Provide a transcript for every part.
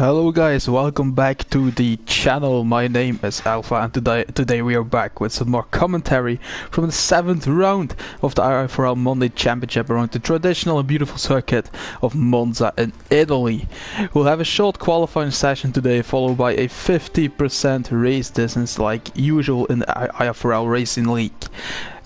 Hello guys, welcome back to the channel. My name is Alpha and today we are back with some more commentary from the 7th round of the IFRL Monday Championship around the traditional and beautiful circuit of Monza in Italy. We'll have a short qualifying session today followed by a 50% race distance like usual in the IFRL Racing League.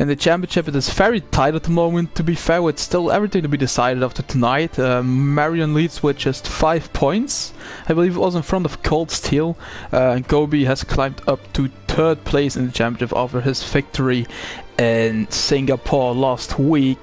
In the championship it is very tight at the moment, to be fair, with still everything to be decided after tonight. Marion leads with just 5 points. I believe it was in front of Cold Steel. And Kobe has climbed up to 3rd place in the championship after his victory in Singapore last week.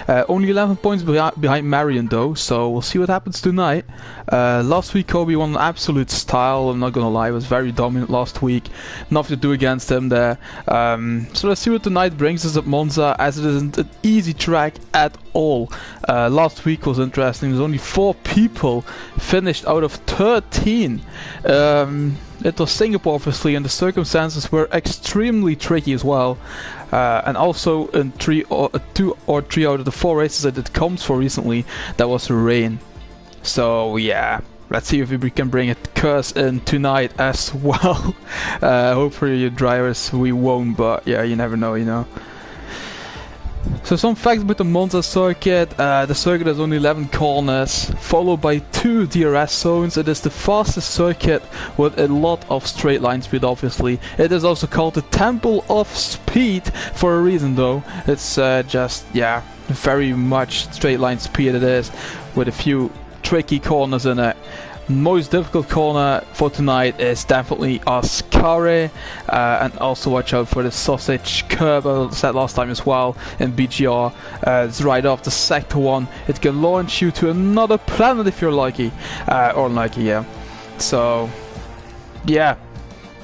Only 11 points behind Marion though, so we'll see what happens tonight. Last week Kobe won in absolute style, I'm not gonna lie, was very dominant last week. Nothing to do against him there. So let's see what tonight brings us at Monza, as it isn't an easy track at all. Last week was interesting, there's only 4 people finished out of 13. It was Singapore obviously, and the circumstances were extremely tricky as well. And also in 2 or 3 out of the 4 races I did comps for recently, that was rain. So yeah, let's see if we can bring a curse in tonight as well. Hopefully your drivers we won't, but yeah, you never know, you know. So some facts about the Monza circuit. The circuit has only 11 corners, followed by 2 DRS zones. It is the fastest circuit with a lot of straight line speed, obviously. It is also called the Temple of Speed for a reason though. It's just, yeah, very much straight line speed it is, with a few tricky corners in it. Most difficult corner for tonight is definitely Ascari, and also watch out for the sausage curb, I said last time as well, in BGR. It's right after sector 1. It can launch you to another planet if you're lucky, or unlucky, yeah. So yeah,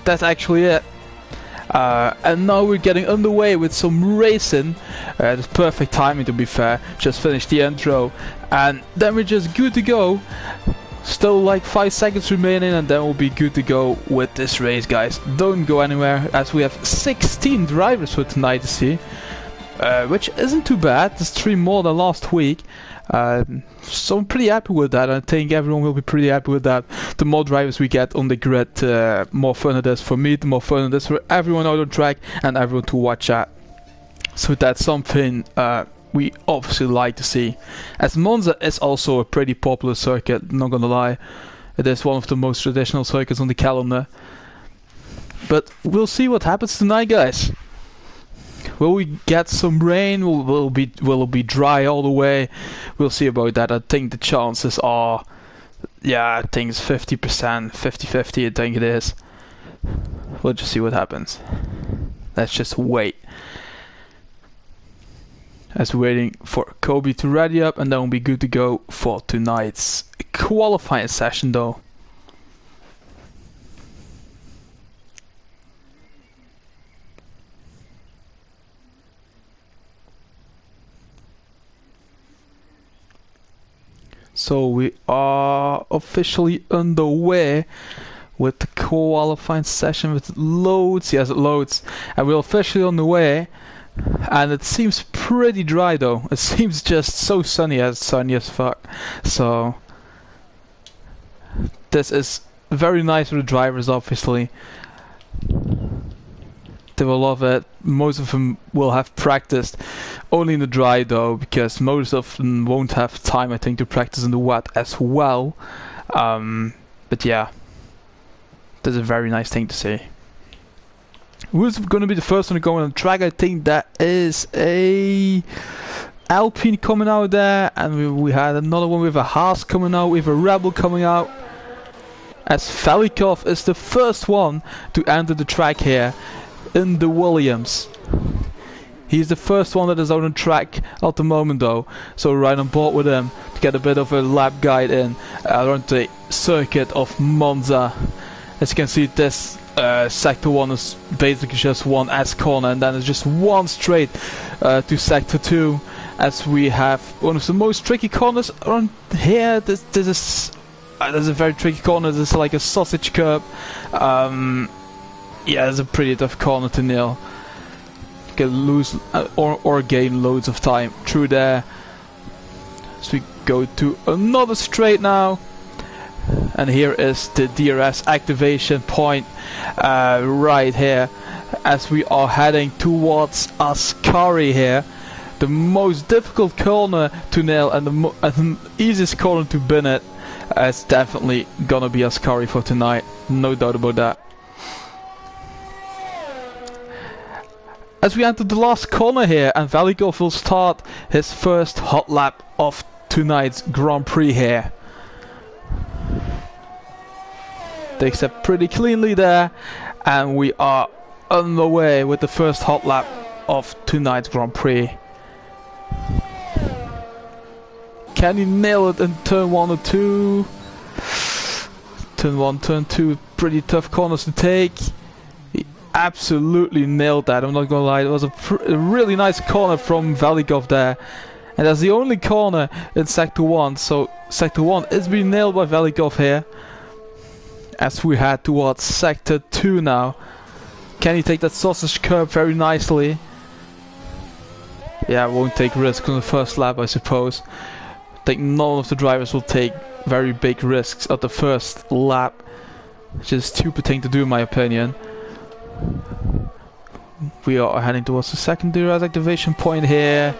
that's actually it. And now we're getting underway with some racing. It's perfect timing, to be fair. Just finished the intro and then we're just good to go. Still like 5 seconds remaining and then we'll be good to go with this race, guys. Don't go anywhere, as we have 16 drivers for tonight to see, which isn't too bad. There's 3 more than last week, so I'm pretty happy with that. I think everyone will be pretty happy with that. The more drivers we get on the grid, more fun it is for me, the more fun it is for everyone out on track and everyone to watch at. So that's something we obviously like to see, as Monza is also a pretty popular circuit, not gonna lie. It is one of the most traditional circuits on the calendar. But we'll see what happens tonight, guys. Will we get some rain? Will it be dry all the way? We'll see about that. I think the chances are, yeah, I think it's 50%, 50-50 I think it is. We'll just see what happens. Let's just wait. As we're waiting for Kobe to ready up, and then we'll be good to go for tonight's qualifying session though. So we are officially underway with the qualifying session with loads. Yes, it loads, and we're officially on the way. And it seems pretty dry though. It seems just so sunny as fuck. So this is very nice for the drivers, obviously. They will love it. Most of them will have practiced only in the dry though, because most of them won't have time, I think, to practice in the wet as well. But yeah, that's a very nice thing to see. Who's going to be the first one to go on the track? I think that is a Alpine coming out there, and we had another one with a Haas coming out, with a Rebel coming out, as Velikov is the first one to enter the track here in the Williams. He's the first one that is out on track at the moment though, so we're right on board with him to get a bit of a lap guide in around the circuit of Monza. As you can see, this sector 1 is basically just one S corner, and then it's just one straight to sector 2, as we have one of the most tricky corners around here. This is a very tricky corner. This is like a sausage curb. Yeah, it's a pretty tough corner to nail. You can lose or gain loads of time through there. So we go to another straight now. And here is the DRS activation point right here, as we are heading towards Ascari here. The most difficult corner to nail and the easiest corner to bin it. It's definitely gonna be Ascari for tonight, no doubt about that. As we enter the last corner here, and Velikov will start his first hot lap of tonight's Grand Prix here. Takes it pretty cleanly there, and we are on the way with the first hot lap of tonight's Grand Prix. Can he nail it in turn 1 or 2? Turn 1, turn 2, pretty tough corners to take. He absolutely nailed that, I'm not gonna lie. It was a really nice corner from Velikov there. And that's the only corner in Sector 1, so Sector 1 is being nailed by Velikov here. As we head towards Sector 2 now. Can he take that sausage curb very nicely? Yeah, won't take risks on the first lap, I suppose. I think none of the drivers will take very big risks at the first lap, which is a stupid thing to do in my opinion. We are heading towards the second DRS activation point here,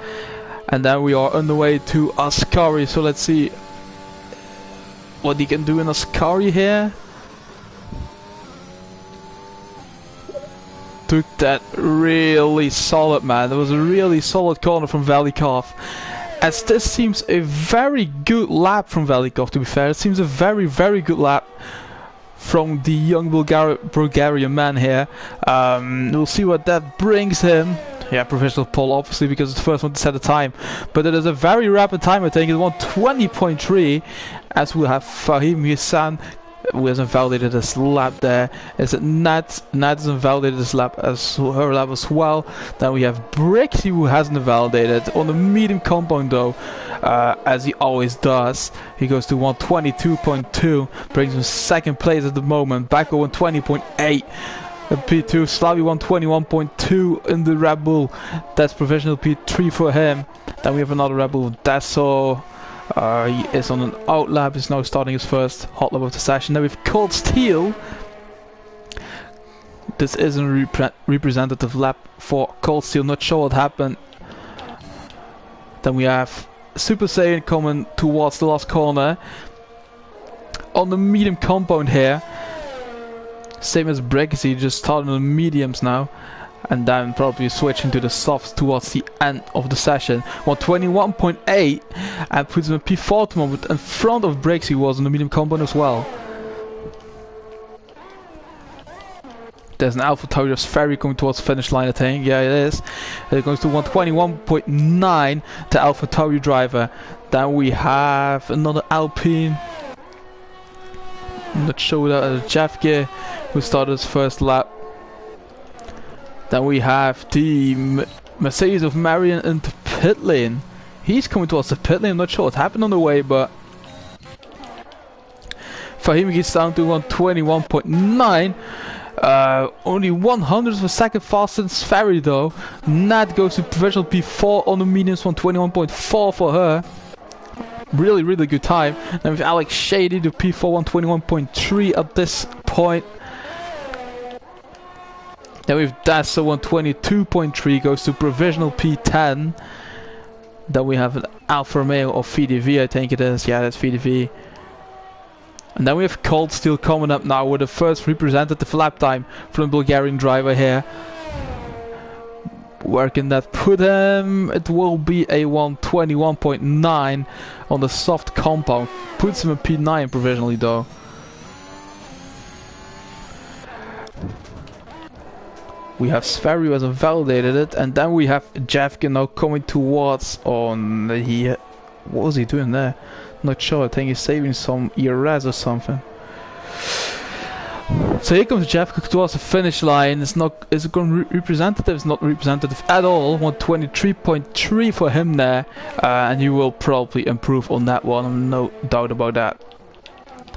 and then we are on the way to Ascari, so let's see what he can do in Ascari here. Took that really solid, man. That was a really solid corner from Velikov. As this seems a very good lap from Velikov, to be fair. It seems a very, very good lap from the young Bulgarian man here. We'll see what that brings him. Yeah, provisional pole, obviously, because it's the first one to set a time. But it is a very rapid time, I think. It's 1:20.3. As we'll have Fahim Hassan, who hasn't validated this lap there. Is it Nat? Nat hasn't validated this lap as her lap as well. Then we have Brixie, who hasn't validated on the medium compound though, as he always does. He goes to 122.2, brings him second place at the moment. Back on 120.8. P2, Slavi 121.2 in the Red Bull. That's provisional P3 for him. Then we have another Red Bull, Dasso. He is on an out lap, he's now starting his first hot lap of the session. Then we've Cold Steel. This isn't a representative lap for Cold Steel, not sure what happened. Then we have Super Saiyan coming towards the last corner on the medium compound here. Same as Brexy, just starting on the mediums now. And then probably switching to the softs towards the end of the session. 121.8 and puts him in P4 at the moment. In front of Brexy, he was on the medium compound as well. There's an Alpha Tauri ferry coming towards the finish line, I think. Yeah, it is. It goes to 121.9, the Alpha Tauri driver. Then we have another Alpine. I'm not sure that Jeffke, who started his first lap. Then we have the Mercedes of Marion in the pit lane. He's coming towards the pit lane. I'm not sure what happened on the way, but Fahim gets down to 121.9. Only 100th of a second faster than Sferry though. Nat goes to provisional P4 on the mediums, 121.4 for her. Really, really good time. Then with Alex Shady to P4, 121.3 at this point. Then we have Dasso 122.3, goes to provisional P10. Then we have an Alfa Romeo or VDV, I think it is. Yeah, that's VDV. And then we have Cold Steel coming up now with the first representative lap time from the Bulgarian driver here. Where can that put him? It will be a 121.9 on the soft compound. Puts him in P9 provisionally though. We have Sferry who hasn't validated it, and then we have Jeffkin now coming towards on what was he doing there? Not sure, I think he's saving some ERS or something. So here comes Jeffkin towards the finish line. It's going representative, it's not representative at all. 123.3 for him there, and he will probably improve on that one, no doubt about that.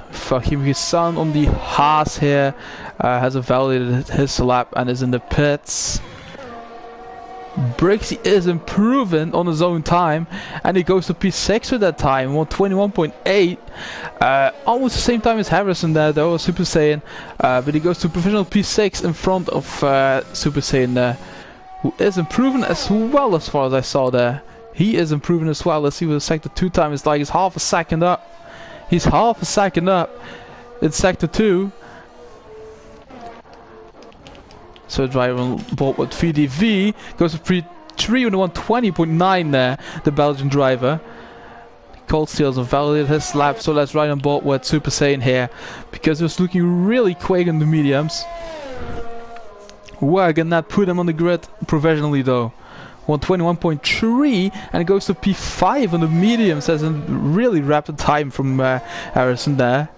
Fahim Hassan on the Haas here has validated his lap and is in the pits. Brixie is improving on his own time, and he goes to P6 with that time, 121.8. Almost the same time as Harrison there, though, Super Saiyan. But he goes to provisional P6 in front of Super Saiyan there, who is improving as well as far as I saw there. He is improving as well. Let's see what the Sector 2 time is like. He's half a second up. He's half a second up in Sector 2. So driver on board with VDV goes to P3 with 120.9 there, the Belgian driver. Cold Steel's validated his lap, so let's ride on board with Super Saiyan here, because it was looking really quick in the mediums. We're gonna put him on the grid provisionally though. 121.3, and it goes to P5 on the mediums as a really rapid time from Harrison there.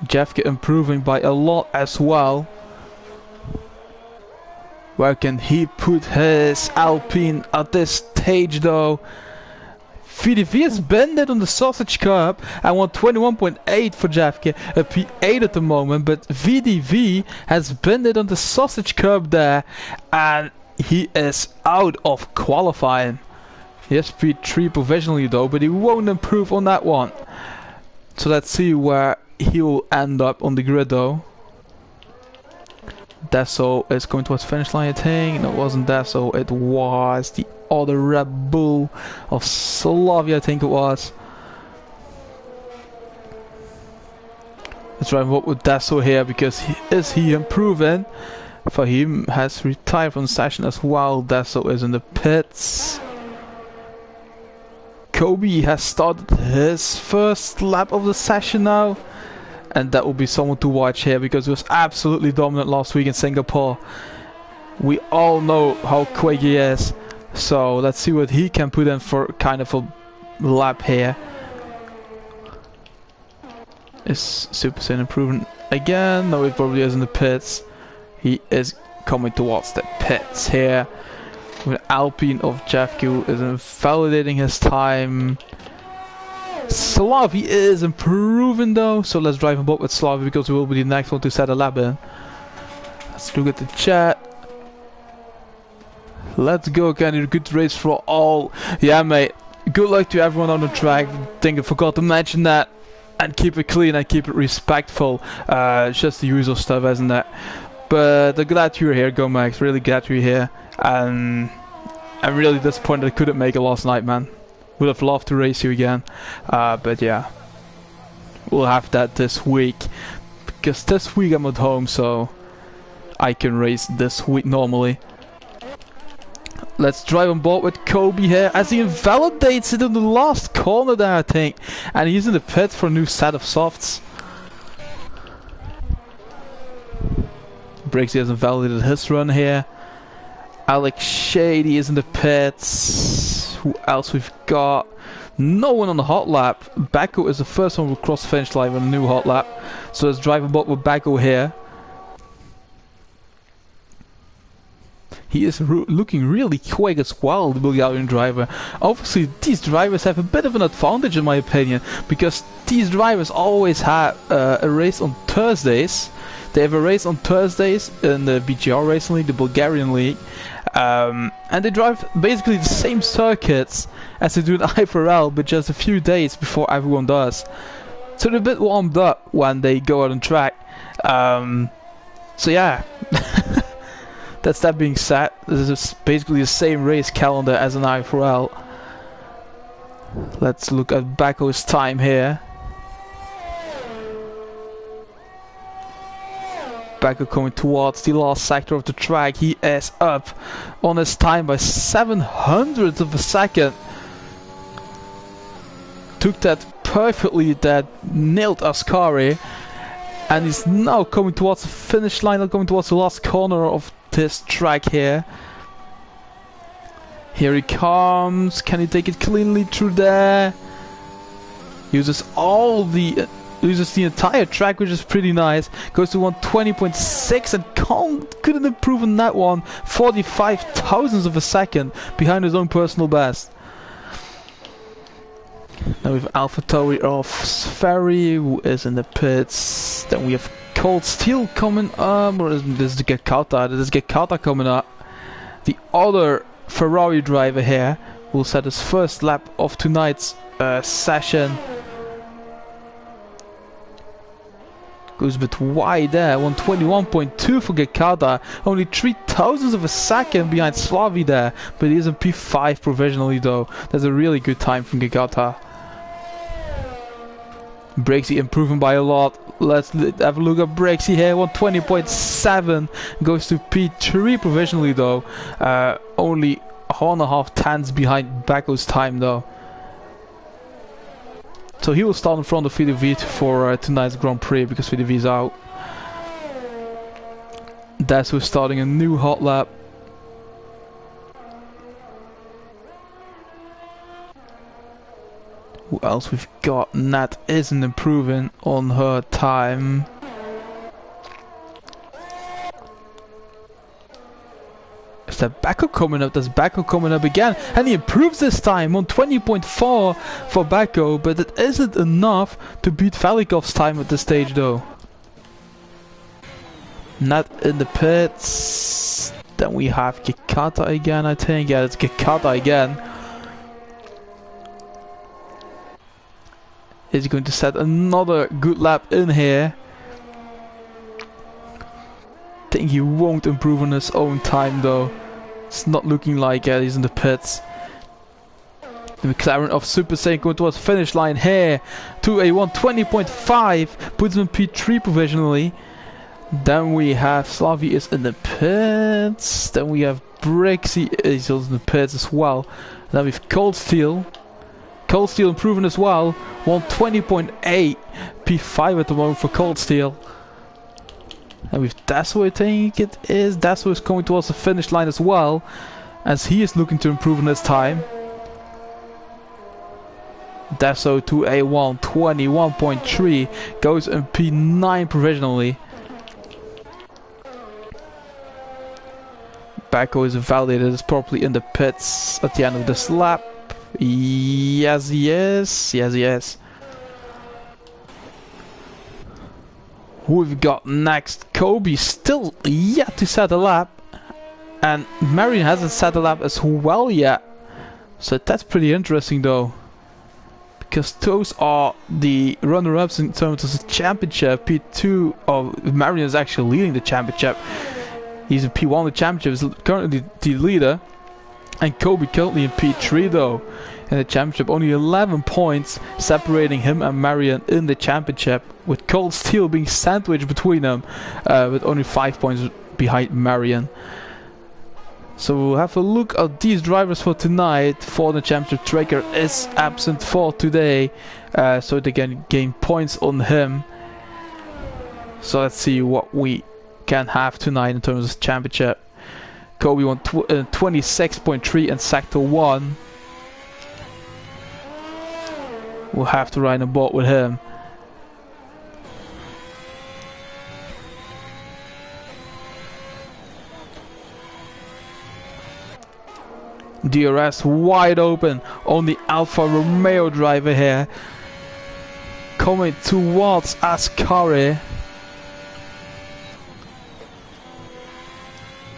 Jeffke improving by a lot as well. Where can he put his Alpine at this stage though? VDV has bended on the sausage curb and 121.8 for Jeffke, a P8 at the moment, but VDV has bended on the sausage curb there and he is out of qualifying. He has P3 provisionally though, but he won't improve on that one. So let's see where he will end up on the grid though. Deso is going towards finish line, I think. No, it wasn't Deso, it was the other Red Bull of Slavia, I think it was. Let's try and vote with Deso here, because he improving? Fahim has retired from the session as well. Deso is in the pits. Kobe has started his first lap of the session now. And that will be someone to watch here, because he was absolutely dominant last week in Singapore. We all know how quick he is. So let's see what he can put in for kind of a lap here. Is Super Saiyan improving again? No, he probably is in the pits. He is coming towards the pits here. With Alpine of Jeffke is validating his time. Slavi is improving though, so let's drive on board with Slavi, because we will be the next one to set a lap in. Let's look at the chat. Let's go, Kenny. Good race for all. Yeah, mate. Good luck to everyone on the track. I think I forgot to mention that. And keep it clean and keep it respectful. Just the usual stuff, isn't it? But I'm glad you're here, Go Max. Really glad you're here. And I'm really disappointed I couldn't make it last night, man. Would have loved to race you again, but yeah, we'll have that this week, because this week I'm at home, so I can race this week normally. Let's drive on board with Kobe here as he invalidates it in the last corner there, I think, and he's in the pit for a new set of softs. Brixie has invalidated his run here. Alex Shady is in the pits. Who else we've got? No one on the hot lap. Bacco is the first one to cross the finish line on a new hot lap. So let's drive about with Bacco here. He is looking really quick as well, the Bulgarian driver. Obviously, these drivers have a bit of an advantage in my opinion, because these drivers always have a race on Thursdays. They have a race on Thursdays in the BGR Racing League, the Bulgarian League. And they drive basically the same circuits as they do in IFRL, but just a few days before everyone does. So they're a bit warmed up when they go out on track. So yeah, that's that being said. This is basically the same race calendar as an IFRL. Let's look at Bacco's time here. Bacco coming towards the last sector of the track. He is up on his time by 700ths of a second. Took that perfectly, that nailed Ascari. And he's now coming towards the finish line, coming towards the last corner of this track here. Here he comes. Can he take it cleanly through there? Uses the entire track, which is pretty nice. Goes to 120.6 and couldn't improve on that one. 45 thousandths of a second behind his own personal best. Now we have Alpha Tauri of Ferry, who is in the pits. Then we have Cold Steel coming up, or is this Gekata? This is Gekata coming up. The other Ferrari driver here will set his first lap of tonight's session. Goes a bit wide there, 121.2 for Gekata, only 0.003 of a second behind Slavi there, but he is in P5 provisionally though. That's a really good time from Gekata. Brexy improving by a lot. Let's have a look at Brexy here, 120.7, goes to P3 provisionally though, only 1.5 tenths behind Bako's time though. So he will start in front of VDV for tonight's Grand Prix because VDV is out. That's who's starting a new hot lap. Who else we've got? Nat isn't improving on her time. Is that Bako coming up? That's Bako coming up again, and he improves this time on 20.4 for Bako, but it isn't enough to beat Velikov's time at this stage though. Not in the pits. Then we have Gekata again, I think. Yeah, it's Gekata again. Is going to set another good lap in here. Think he won't improve on his own time though. It's not looking like he's in the pits. The McLaren of Super Saiyan going towards finish line here to a 120.5, puts him in P3 provisionally. Then we have Slavi is in the pits. Then we have Brexy is also in the pits as well. And then we have Cold Steel. Cold Steel improving as well, 120.8, P5 at the moment for Cold Steel. And with Dasso, I think it is. Dasso is coming towards the finish line as well, as he is looking to improve in his time. Dasso to a 121.3, goes in P9 provisionally. Bako is validated as properly in the pits at the end of this lap. Yes, he is. Yes, he is. Who we've got next? Kobe still yet to set a lap, and Marion hasn't set a lap as well yet. So that's pretty interesting though, because those are the runner-ups in terms of the championship. P2 of Marion is actually leading the championship. He's in P1 the championship, is currently the leader, and Kobe currently in P3 though. In the championship, only 11 points separating him and Marion in the championship, with Cold Steel being sandwiched between them, with only 5 points behind Marion. So we'll have a look at these drivers for tonight. For the championship, Tracker is absent for today, so they can gain points on him. So let's see what we can have tonight in terms of championship. Kobe won 26.3 in Sector 1. We'll have to ride a boat with him. DRS wide open on the Alfa Romeo driver here. Coming towards Ascari.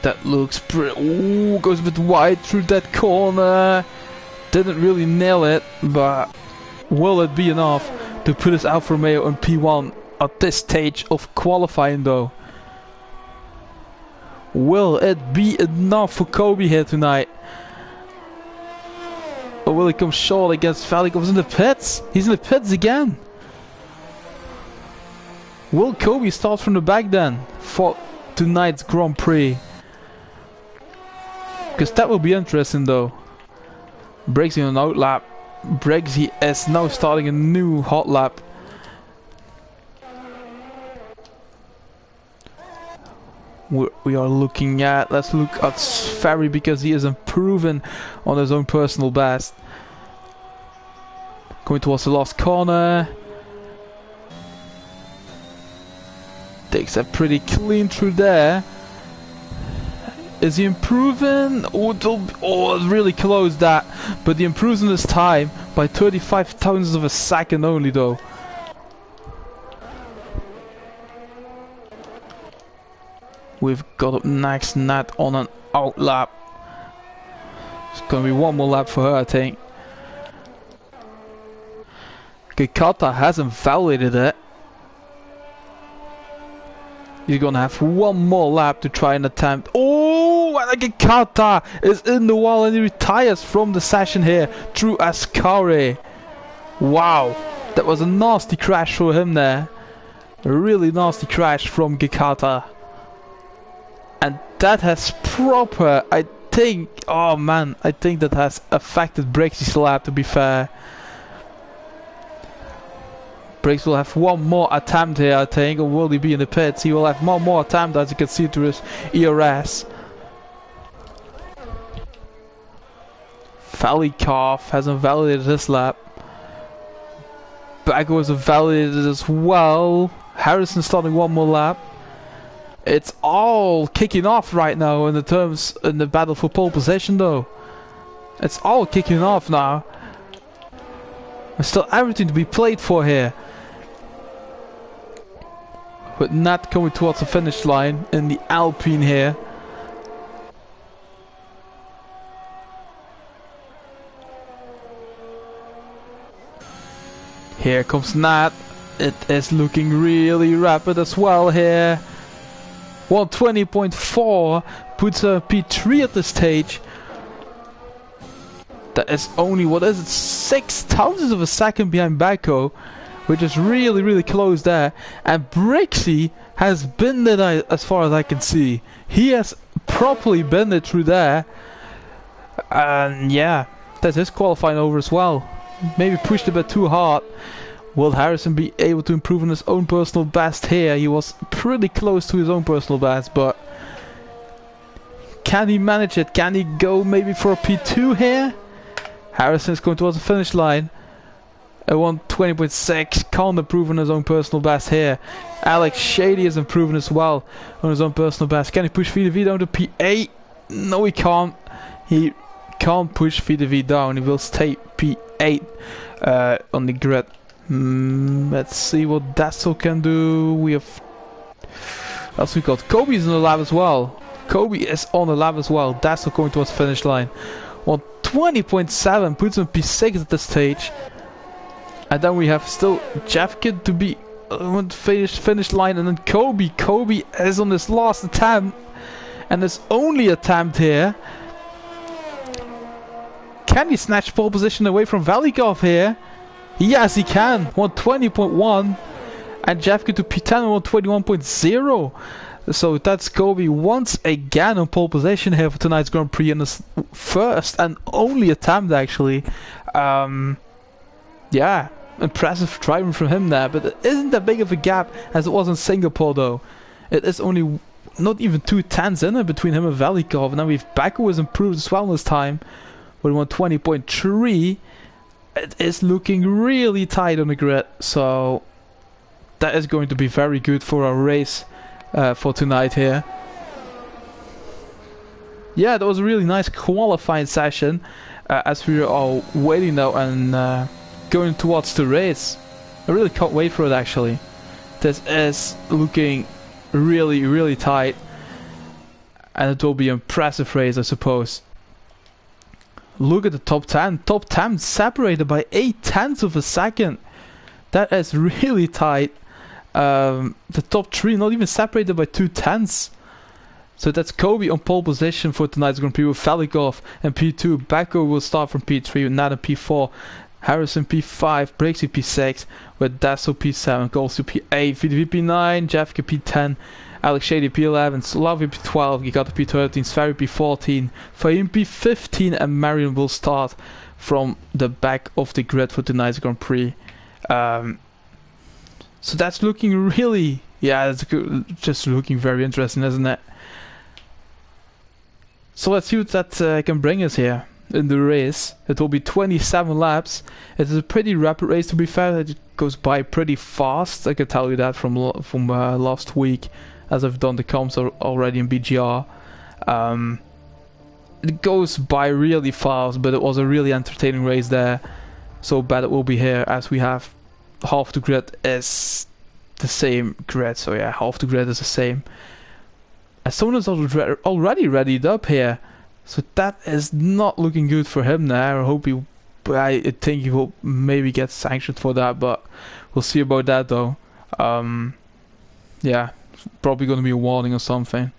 That looks pretty... Ooh, goes a bit wide through that corner. Didn't really nail it, but... will it be enough to put his Alfa Romeo in P1 at this stage of qualifying though? Will it be enough for Kobe here tonight? Or will he come short against Velikov's in the pits? He's in the pits again. Will Kobe start from the back then for tonight's Grand Prix? Because that will be interesting though. Breaks in an out lap. Brexy is now starting a new hot lap. We are looking at, let's look at Ferry because he is improving on his own personal best. Going towards the last corner. Takes that pretty clean through there. Is he improving? Oh, really close that. But he improves in his time by 35 thousandths of a second only though. We've got up next Nat on an out lap. It's gonna be one more lap for her, I think. Gikata hasn't validated it. He's gonna have one more lap to try and attempt. Oh, and Gikata is in the wall and he retires from the session here through Ascari. Wow, that was a nasty crash for him there. A really nasty crash from Gikata. And that has proper, I think, oh man, I think that has affected Brixie's lap, to be fair. Briggs will have one more attempt here, I think, or will he be in the pits? He will have one more attempt, as you can see through his ERS. Valikov hasn't validated his lap. Bago hasn't validated as well. Harrison starting one more lap. It's all kicking off right now in the battle for pole position, though. It's all kicking off now. There's still everything to be played for here. But not coming towards the finish line in the Alpine here. Here comes Nat. It is looking really rapid as well here. 120.4 puts her P3 at this stage. That is only, what is it, 0.6 of a second behind Bako, which is really close there. And Brixie has been there as far as I can see. He has properly been there through there. And yeah, that's his qualifying over as well. Maybe pushed a bit too hard. Will Harrison be able to improve on his own personal best here? He was pretty close to his own personal best, but can he manage it? Can he go maybe for a P2 here? Harrison's going towards the finish line. At 120.6, can't improve on his own personal best here. Alex Shady is improving as well on his own personal best. Can he push VDV down to P8? No, he can't. He can't push VDV down. He will stay P8 on the grid. Let's see what Dassel can do. We have... Else we got Kobe's on the lap as well. Kobe is on the lap as well. Dassel going towards the finish line. 120.7 puts him P6 at this stage. And then we have still Jeffkid to be on the finish line, and then Kobe. Kobe is on his last attempt, and his only attempt here. Can he snatch pole position away from Valikov here? Yes, he can. 120.1, and Jeffkid to P10 121.0. So that's Kobe once again on pole position here for tonight's Grand Prix in his first and only attempt, actually. Yeah, impressive driving from him there, but it isn't that big of a gap as it was in Singapore, though. It is only not even 2/10 in it between him and Valikov, and then we've Baku has improved as well this time with 120.3. It is looking really tight on the grid, so that is going to be very good for our race for tonight here. Yeah, that was a really nice qualifying session as we are all waiting now and going towards the race. I really can't wait for it, actually. This is looking really tight, and it will be an impressive race, I suppose. Look at the top 10. Top 10 separated by 0.8 of a second. That is really tight. The top 3 not even separated by 0.2. So that's Kobe on pole position for tonight's Grand Prix with Valikov and P2. Bako will start from P3 with Nat P4. Harrison P5, Brixie P6, with Dassel P7, Golsu P8, VDV P9, Jeffke P10, Alex Shady P11, Slavia P12, Gigata P13, Sverre P14, Fahim P15, and Marion will start from the back of the grid for tonight's Grand Prix. So that's looking really, yeah, it's just looking very interesting, isn't it? So let's see what that can bring us here in the race. It will be 27 laps. It is a pretty rapid race, to be fair. It goes by pretty fast. I can tell you that from last week, as I've done the comps already in BGR. It goes by really fast, but it was a really entertaining race there. So bad it will be here, as we have half the grid is the same grid. So yeah, half the grid is the same. As someone is already readied up here So that is not looking good for him there. I think he will maybe get sanctioned for that, but we'll see about that though. Yeah, probably gonna be a warning or something.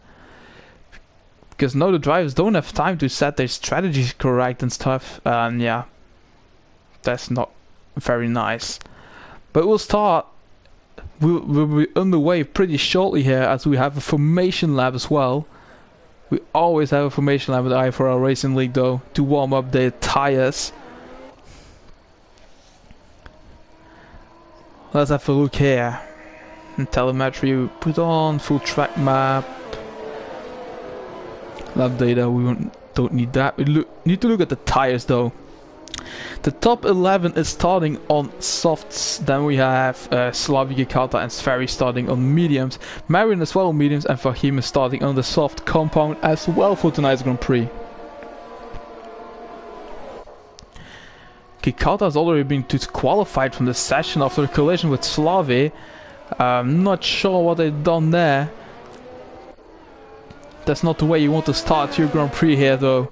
Because now the drivers don't have time to set their strategies correct and stuff. And yeah, that's not very nice. But we'll start. We'll be underway pretty shortly here, as we have a formation lap as well. We always have a formation lap with the IFRL Racing League though, to warm up their tires. Let's have a look here. In telemetry, we put on full track map. Lap data, we don't need that. We need to look at the tires though. The top 11 is starting on softs. Then we have Slavi Gikata and Sferi starting on mediums. Marion as well on mediums, and Fahim is starting on the soft compound as well for tonight's Grand Prix. Gikata has already been disqualified from the session after a collision with Slavi. Not sure what they've done there. That's not the way you want to start your Grand Prix here though.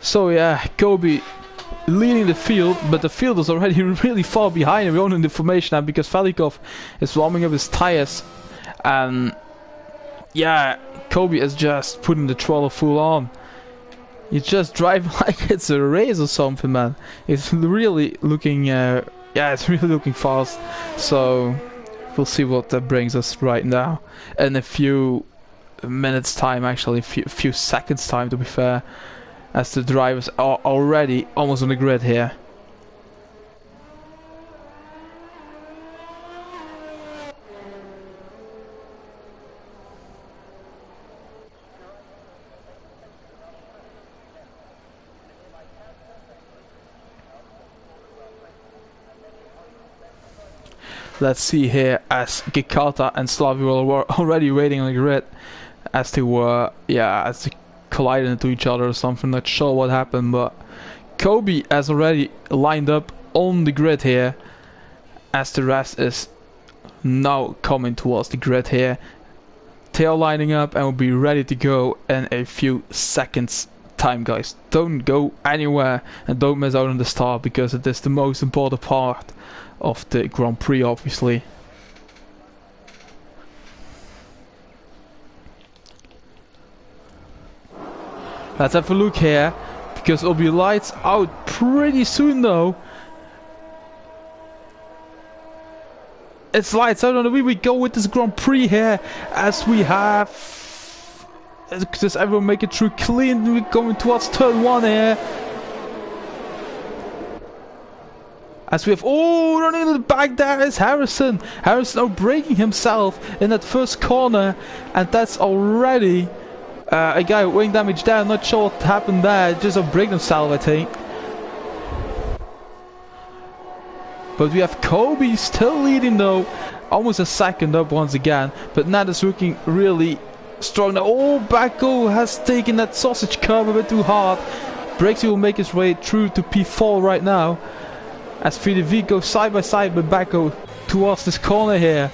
So yeah, Kobe leading the field, but the field is already really far behind him. We're only in the formation now because Velikov is warming up his tires. And yeah, Kobe is just putting the throttle full on. He's just driving like it's a race or something, man. It's really looking, yeah, it's really looking fast. So we'll see what that brings us right now. In a few minutes time, actually, a few seconds time to be fair. As the drivers are already almost on the grid here. Let's see here as Gikata and Slavi were already waiting on the grid as they were, as they collided into each other or something. Not sure what happened, but Kobe has already lined up on the grid here as the rest is now coming towards the grid here. They are lining up and will be ready to go in a few seconds time, guys. Don't go anywhere and don't miss out on the start, because it is the most important part of the Grand Prix, obviously. Let's have a look here, because it'll be lights out pretty soon though. It's lights out on the way we go with this Grand Prix here, as we have... Does everyone make it through clean? We're going towards turn 1 here. As we have... Oh, running in the back there is Harrison. Harrison now breaking himself in that first corner, and that's already... a guy with wing damage there. Not sure what happened there. Just a break himself, I think. But we have Kobe still leading though. Almost a second up once again. But Nat is looking really strong now. Oh, Bacco has taken that sausage curve a bit too hard. Brexy will make his way through to P4 right now. As VDV goes side by side with Bacco towards this corner here.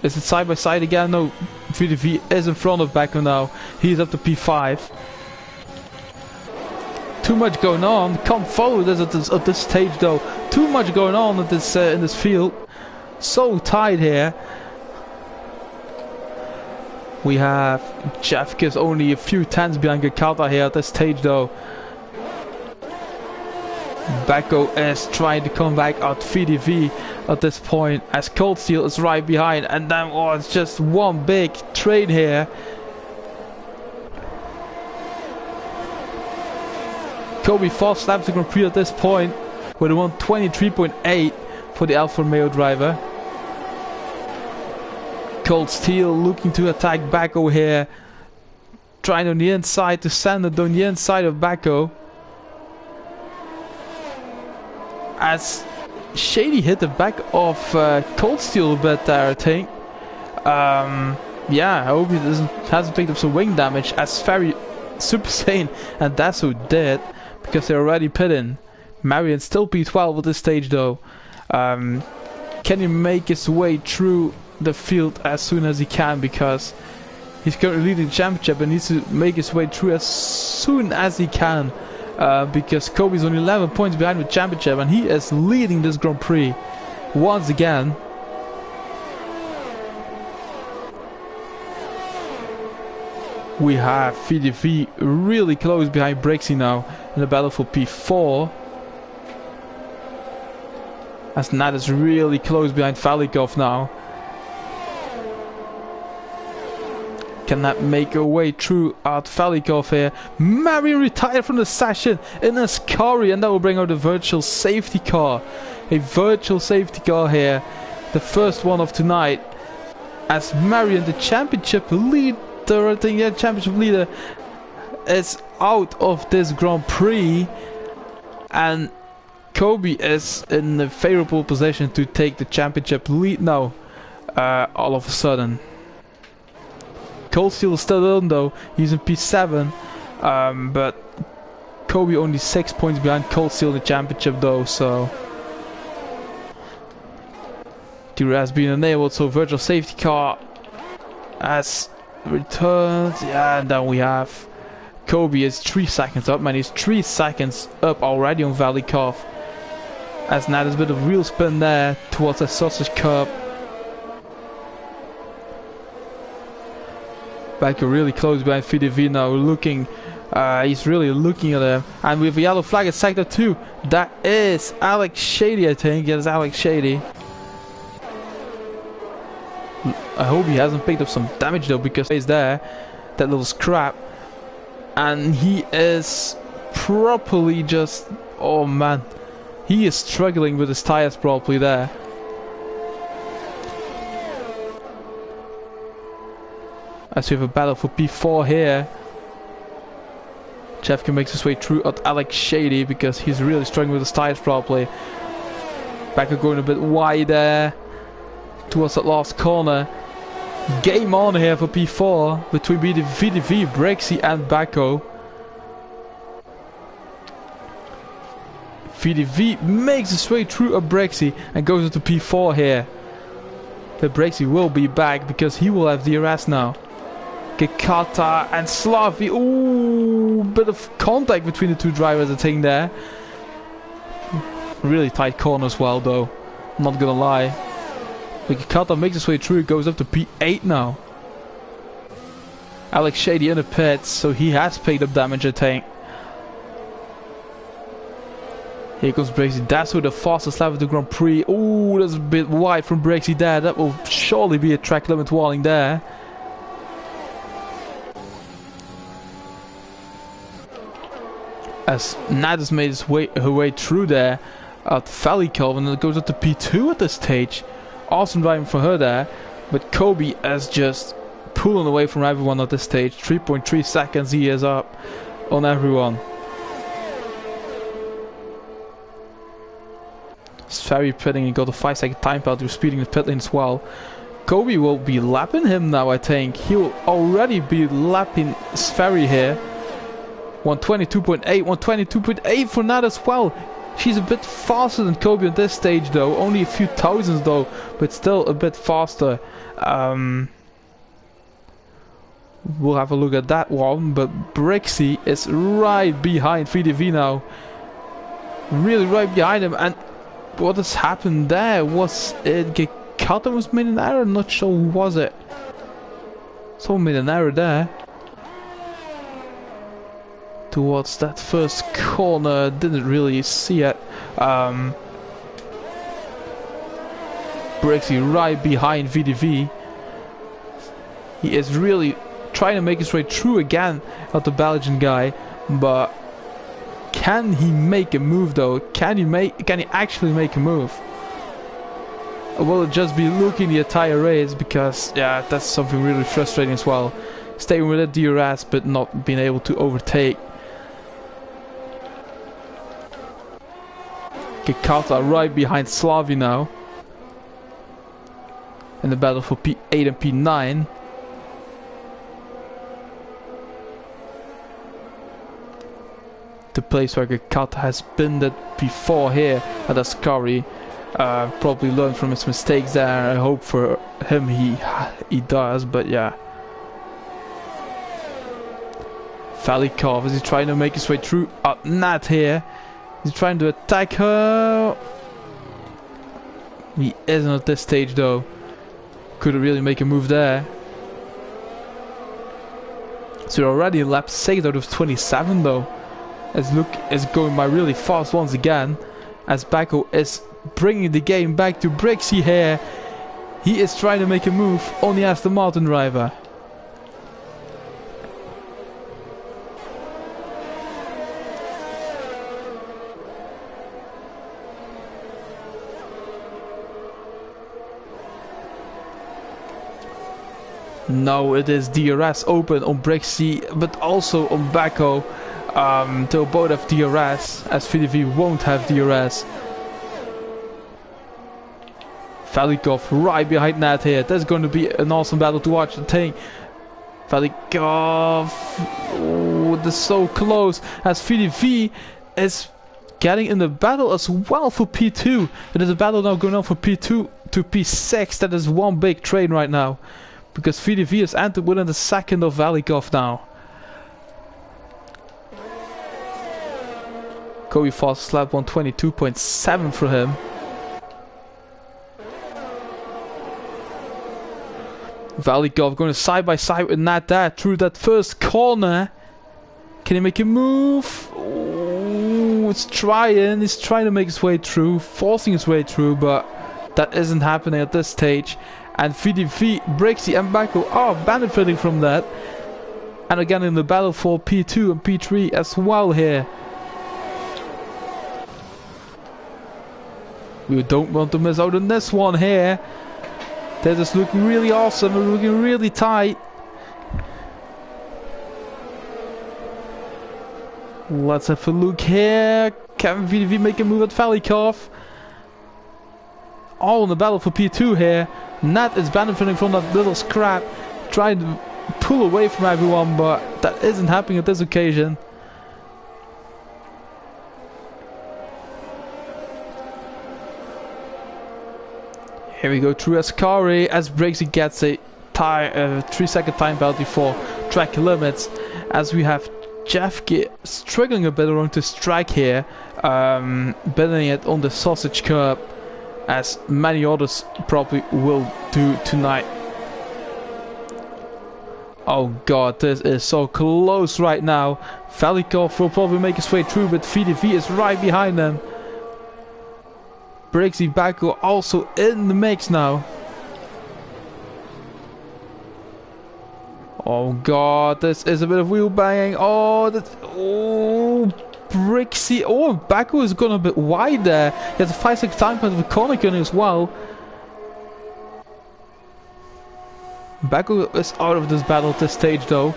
Is it side by side again? No, VDV is in front of Bacco now. He's up to P5. Too much going on. Can't follow this at this stage though. Too much going on at this in this field. So tight here. We have Jeff gives only a few tenths behind Gakata here at this stage though. Bacco is trying to come back out VDV at this point, as Cold Steel is right behind, and then it's just one big train here. Kobe fast laps the Grand Prix at this point with a 123.8 for the Alfa Romeo driver. Cold Steel looking to attack Bacco here, trying on the inside to send it down the inside of Bacco. As Shady hit the back of Cold Steel a bit there, I think. Yeah, I hope he hasn't picked up some wing damage as very Super Saiyan and Dasu did, because they're already pitting. Marion still P12 at this stage though. Can he make his way through the field as soon as he can, because he's currently leading the championship and needs to make his way through as soon as he can, because Kobe's only 11 points behind the championship and he is leading this Grand Prix once again. We have VDV really close behind Brixie now in the battle for P4. As Nat is really close behind Valikov now. Cannot make a way through at Valikov here. Marion retired from the session in a Scary, and that will bring out a virtual safety car. A virtual safety car here. The first one of tonight. As Marion, the championship leader, I think, yeah, championship leader, is out of this Grand Prix. And Kobe is in a favorable position to take the championship lead now, all of a sudden. Cold Steel is still in though, he's in P7, but Kobe only 6 points behind Cold Steel in the championship though, so Tira has been enabled, so virtual safety car has returned, yeah, and then we have Kobe is 3 seconds up, man, he's 3 seconds up already on Valikov. As now there's a bit of wheel spin there towards the sausage curb. Back really close behind VDV now, looking, he's really looking at him. And with a yellow flag at sector 2, that is Alex Shady, I think. Yes, Alex Shady. I hope he hasn't picked up some damage though, because he's there, that little scrap. And he is properly just, oh man. He is struggling with his tires properly there. As we have a battle for P4 here. Jeffkin makes his way through at Alex Shady because he's really struggling with his tires properly. Becker going a bit wide there towards that last corner. Game on here for P4 between VDV, Brixie and Bacco. VDV makes his way through a Brixie and goes into P4 here. The Brixie will be back because he will have DRS now. Kikata and Slavi. Ooh, bit of contact between the two drivers, I think there. Really tight corner as well though, not gonna lie. But Kikata makes his way through, goes up to P8 now. Alex Shady in the pits, so he has picked up damage, I think. Here comes Brixie. That's with the fastest lap of the Grand Prix. Ooh, that's a bit wide from Brixie there. That will surely be a track limit warning there. As Nat has made her way through there at Valikov, and then it goes up to P2 at this stage. Awesome driving for her there. But Kobe is just pulling away from everyone at this stage. 3.3 seconds he is up on everyone. It's very pitting. He got a 5-second time penalty for speeding the pit lane as well. Kobe will be lapping him now, I think. He will already be lapping Sferry here. 122.8, 122.8 for Nat as well. She's a bit faster than Kobe at this stage though. Only a few thousands though, but still a bit faster. We'll have a look at that one, but Brixie is right behind VDV now. Really right behind him, and what has happened there? Was it Gekata was made an error? I'm not sure who was it. Someone made an error there. Towards that first corner, didn't really see it. Brixie right behind VDV. He is really trying to make his way through again at the Belgian guy, but can he make a move though? Can he actually make a move? Or will it just be looking the entire race? Because yeah, that's something really frustrating as well. Staying with the DRS but not being able to overtake. Kikata right behind Slavi now in the battle for P8 and P9. the place where Kat has been that before here at Ascari. Probably learned from his mistakes there. I hope for him he does, but yeah. Valikov, is he trying to make his way through? Nat here. He's trying to attack her. He isn't at this stage though. Couldn't really make a move there. So we're already in lap 6 out of 27 though. As Luke is going by really fast once again. As Baco is bringing the game back to Brixie here. He is trying to make a move on the Aston Martin driver. Now it is DRS open on Brixie, but also on Baco. They'll both have DRS, as VDV won't have DRS. Valikov right behind Nat here. That's going to be an awesome battle to watch. The thing, Valikov, oh, they're so close. As VDV is getting in the battle as well for P2. It is a battle now going on for P2 to P6. That is one big train right now. Because VDV has entered within the second of Valikov now. Kobe fast slap 122.7 for him. Valikov going side by side with Nat there through that first corner. Can he make a move? Ooh, he's trying to make his way through, forcing his way through, but that isn't happening at this stage. And VDV, Brixie and Baco are benefiting from that. And again in the battle for P2 and P3 as well here. We don't want to miss out on this one here. That is looking really awesome and looking really tight. Let's have a look here. Can VDV make a move at Valikov? All in the battle for P2 here. Nat is benefiting from that little scrap, trying to pull away from everyone, but that isn't happening at this occasion. Here we go through Ascari as Brixie gets a 3-second time penalty for track limits. As we have Jeffke struggling a bit around the strike here, bending it on the sausage curb, as many others probably will do tonight. Oh god, this is so close right now. Valikov will probably make his way through, but VDV is right behind them. Brixie Baco also in the mix now. Oh god, this is a bit of wheel banging. Oh, Brixie. Oh, Baco is gone a bit wide there. He has a 5-second time penalty for corner gunning as well. Baco is out of this battle at this stage though.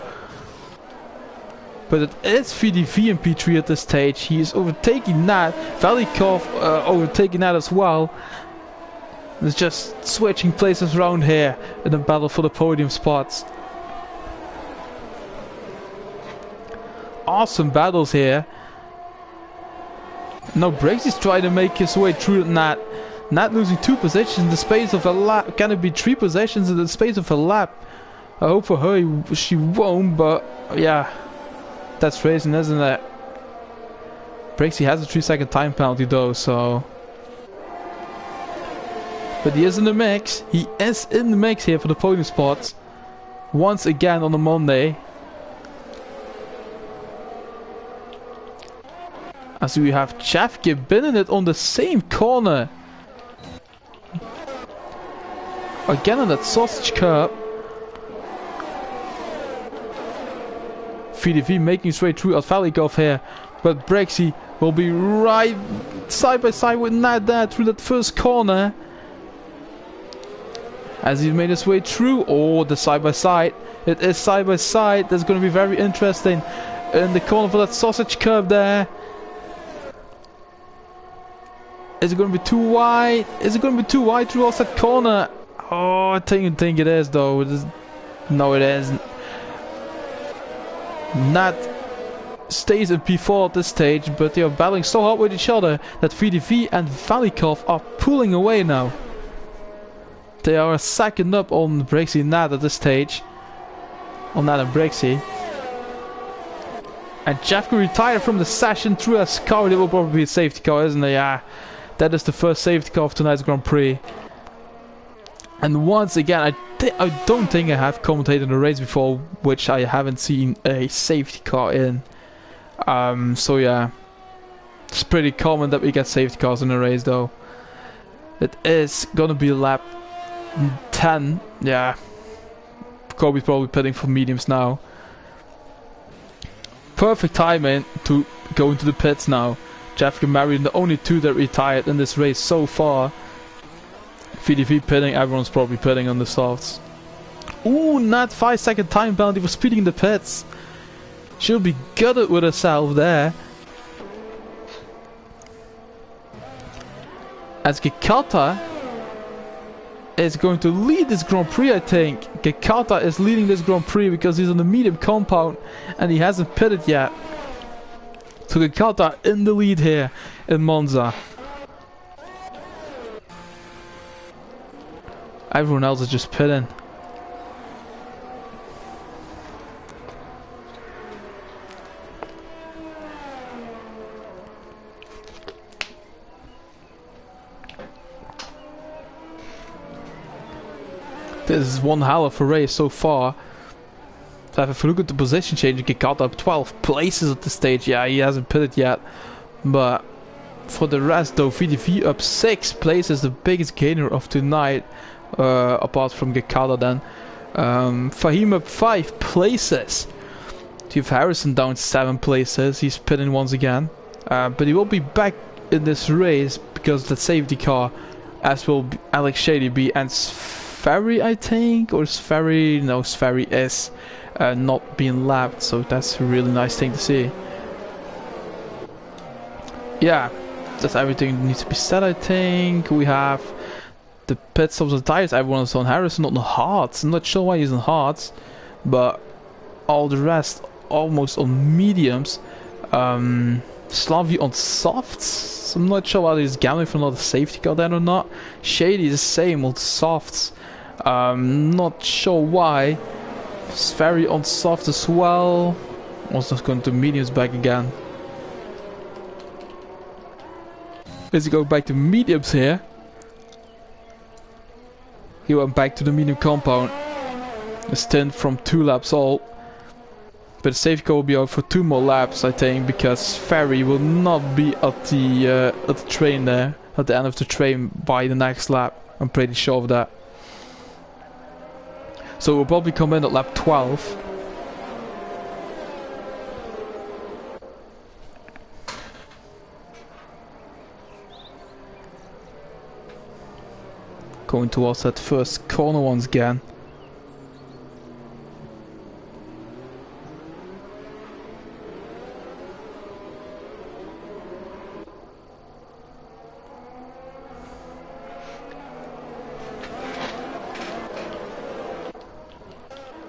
But it is VDV in P3 at this stage. He is overtaking Nat. Valikov overtaking Nat as well. It's just switching places around here in the battle for the podium spots. Awesome battles here. Now Brixie's trying to make his way through Nat. Nat losing 2 positions in the space of a lap. Can it be 3 positions in the space of a lap? I hope for her she won't, but yeah. That's racing, isn't it? Brixie has a 3-second time penalty though, so... But he is in the mix. He is in the mix here for the podium spots. Once again on a Monday. As we have Jeffke binning it on the same corner. Again on that sausage curb. VDV making his way through at Valikov here, but Brixie will be right side by side with Nat there through that first corner. As he made his way through, oh, the side by side. It is side by side. That's going to be very interesting in the corner for that sausage curb there. Is it going to be too wide? Is it going to be too wide through that corner? Oh, I think it is though. No, it isn't. Nat stays in P4 at this stage, but they are battling so hard with each other that VDV and Valikov are pulling away now. They are a second up on Brixie and Nat at this stage. On Nat and Brixie. And Jeff can retire from the session through a car. It will probably be a safety car, isn't it? Yeah. That is the first safety car of tonight's Grand Prix. And once again, I don't think I have commentated a race before which I haven't seen a safety car in. So yeah. It's pretty common that we get safety cars in a race though. It is gonna be lap 10. Yeah. Kobe's probably pitting for mediums now. Perfect timing to go into the pits now. Jeff and Marion, the only two that retired in this race so far. VDV pitting, everyone's probably pitting on the softs. Ooh, not 5-second time penalty for speeding in the pits. She'll be gutted with herself there. As Gikata is going to lead this Grand Prix, I think. Gikata is leading this Grand Prix because he's on the medium compound and he hasn't pitted yet. So Gikata in the lead here in Monza. Everyone else is just pitting. This is one hell of a race so far. If I look at the position change, Gikata up 12 places at this stage. Yeah, he hasn't pitted yet. But for the rest though, VDV up 6 places, the biggest gainer of tonight. Apart from Gikata then. Fahim up 5 places. Steve Harrison down 7 places. He's pitting once again. But he will be back in this race because the safety car, as will be Alex Shady be, and Sferry, I think, or Sferry, no, Sferry is not being lapped, so that's a really nice thing to see. Yeah, that's everything that needs to be said, I think. We have the pit stops and tires, everyone's on Harrison, not on hards. I'm not sure why he's on hards, but all the rest almost on mediums. Slavi on softs. I'm not sure whether he's gambling for another safety car then or not. Shady is the same on softs. Not sure why. Sferry on soft as well. Also going to mediums back again. Let's go back to mediums here. He went back to the medium compound. A stint from 2 laps all. But the safety car will be out for 2 more laps, I think, because Ferry will not be at the train there, at the end of the train by the next lap. I'm pretty sure of that. So we'll probably come in at lap 12. Going towards that first corner once again.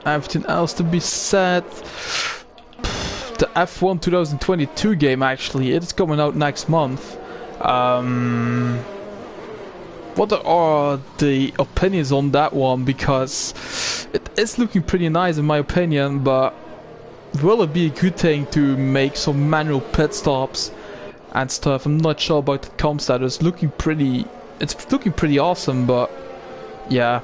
Everything else to be said. The F1 2022 game, actually, it's coming out next month. What are the opinions on that one? Because it is looking pretty nice in my opinion, but will it be a good thing to make some manual pit stops and stuff? I'm not sure about the comp status. It's looking pretty awesome, but yeah.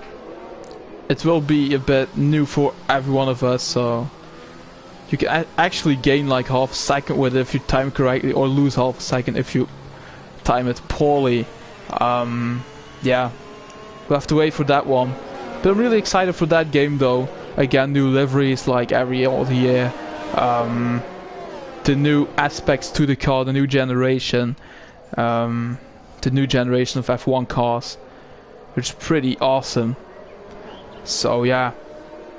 It will be a bit new for every one of us, so you can actually gain like half a second with it if you time it correctly, or lose half a second if you time it poorly. Yeah, we'll have to wait for that one. But I'm really excited for that game though. Again, new liveries like every other year. The new aspects to the car, the new generation. The new generation of F1 cars, which is pretty awesome. So yeah,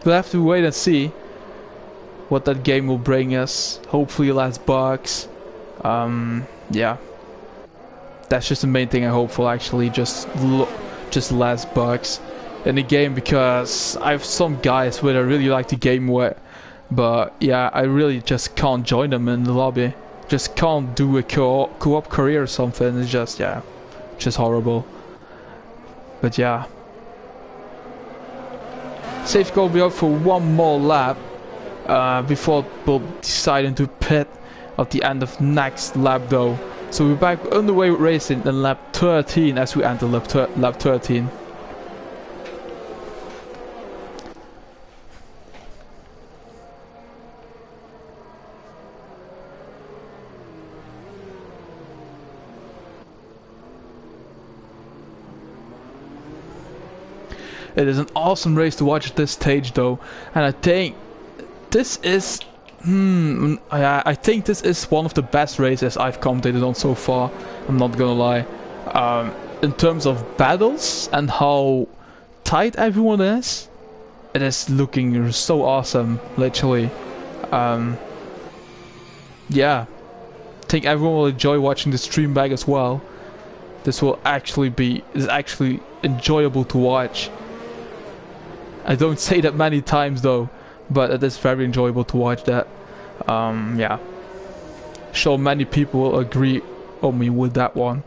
we'll have to wait and see what that game will bring us. Hopefully less bugs. Yeah, that's just the main thing I hope for, actually, just less bugs in the game, because I have some guys where I really like the game with, But yeah, I really just can't join them in the lobby. Just can't do a co-op career or something. It's just, yeah, just horrible. But yeah. Safety car will be out for one more lap before we'll decide to pit at the end of next lap though. So we're back underway with racing in lap 13 as we enter lap 13. It is an awesome race to watch at this stage though, and I think this is I think this is one of the best races I've commentated on so far. I'm not gonna lie. In terms of battles and how tight everyone is, it is looking so awesome, literally. Yeah, I think everyone will enjoy watching the stream back as well. This will is actually enjoyable to watch. I don't say that many times though, but it is very enjoyable to watch that. Yeah, sure many people will agree on me with that one.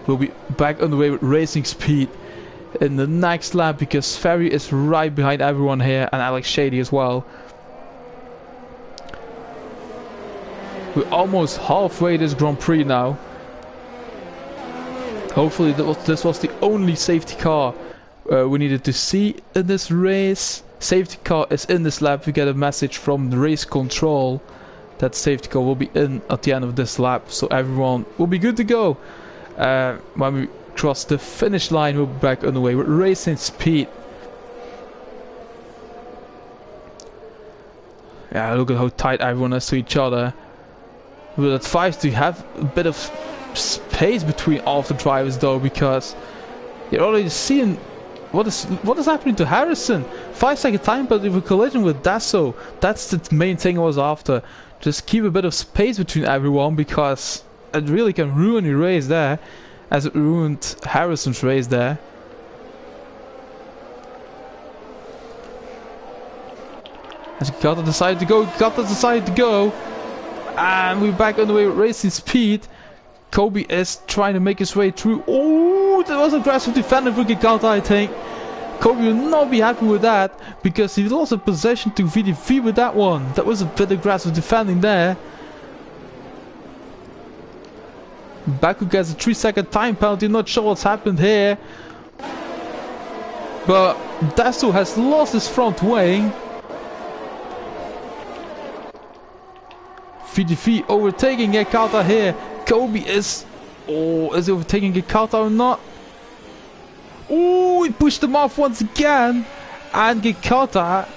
We'll be back on the way with racing speed in the next lap because Ferry is right behind everyone here and Alex Shady as well. We're almost halfway this Grand Prix now. Hopefully this was the only safety car we needed to see in this race. Safety car is in this lap. We get a message from the race control that safety car will be in at the end of this lap, so everyone will be good to go. When we cross the finish line, we'll be back on the way with racing speed. Yeah, look at how tight everyone is to each other. We would advise to have a bit of space between all of the drivers though, because you're already seeing what is happening to Harrison. 5-second time penalty for collision with Dasso. That's the main thing I was after. Just keep a bit of space between everyone, because it really can ruin your race there, as it ruined Harrison's race there. As Gata decided to go, and we're back on the way with racing speed. Kobe is trying to make his way through. Oh, that was aggressive defending for Gata, I think. Kobe will not be happy with that, because he lost a possession to VDV with that one. That was a bit aggressive defending there. Baku gets a 3-second time penalty. Not sure what's happened here, but Dasso has lost his front wing. VDV overtaking Gekata here. Kobe is he overtaking Gekata or not? Oh, he pushed him off once again, and Gekata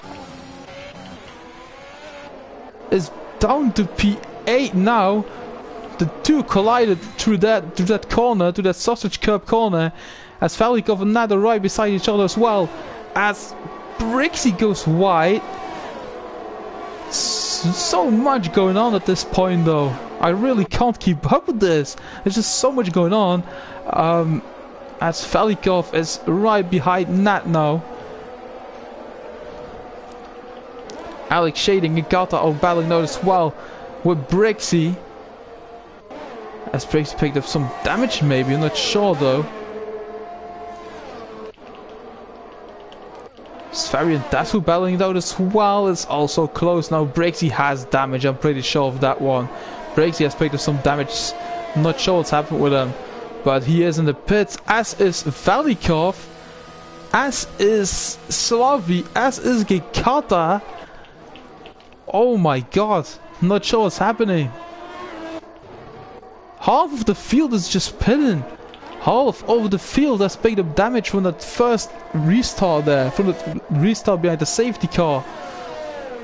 is down to P8 now. The two collided through that corner, to that sausage curb corner, as Velikov and Nada right beside each other as well. As Brixie goes wide. So much going on at this point though. I really can't keep up with this. There's just so much going on. As Velikov is right behind Nat now. Alex Shading and Gata are battling now as well with Brixie. As Brixie picked up some damage maybe, I'm not sure though. Sverry and Dasu battling it out as well. It's also close now. Brixie has damage, I'm pretty sure of that one. Brixie has picked up some damage. I'm not sure what's happened with him, but he is in the pits, as is Velikov, as is Slavi, as is Gekata. Oh my god, I'm not sure what's happening. Half of the field is just pitting. Half of the field has picked up damage from that first restart there, from the restart behind the safety car.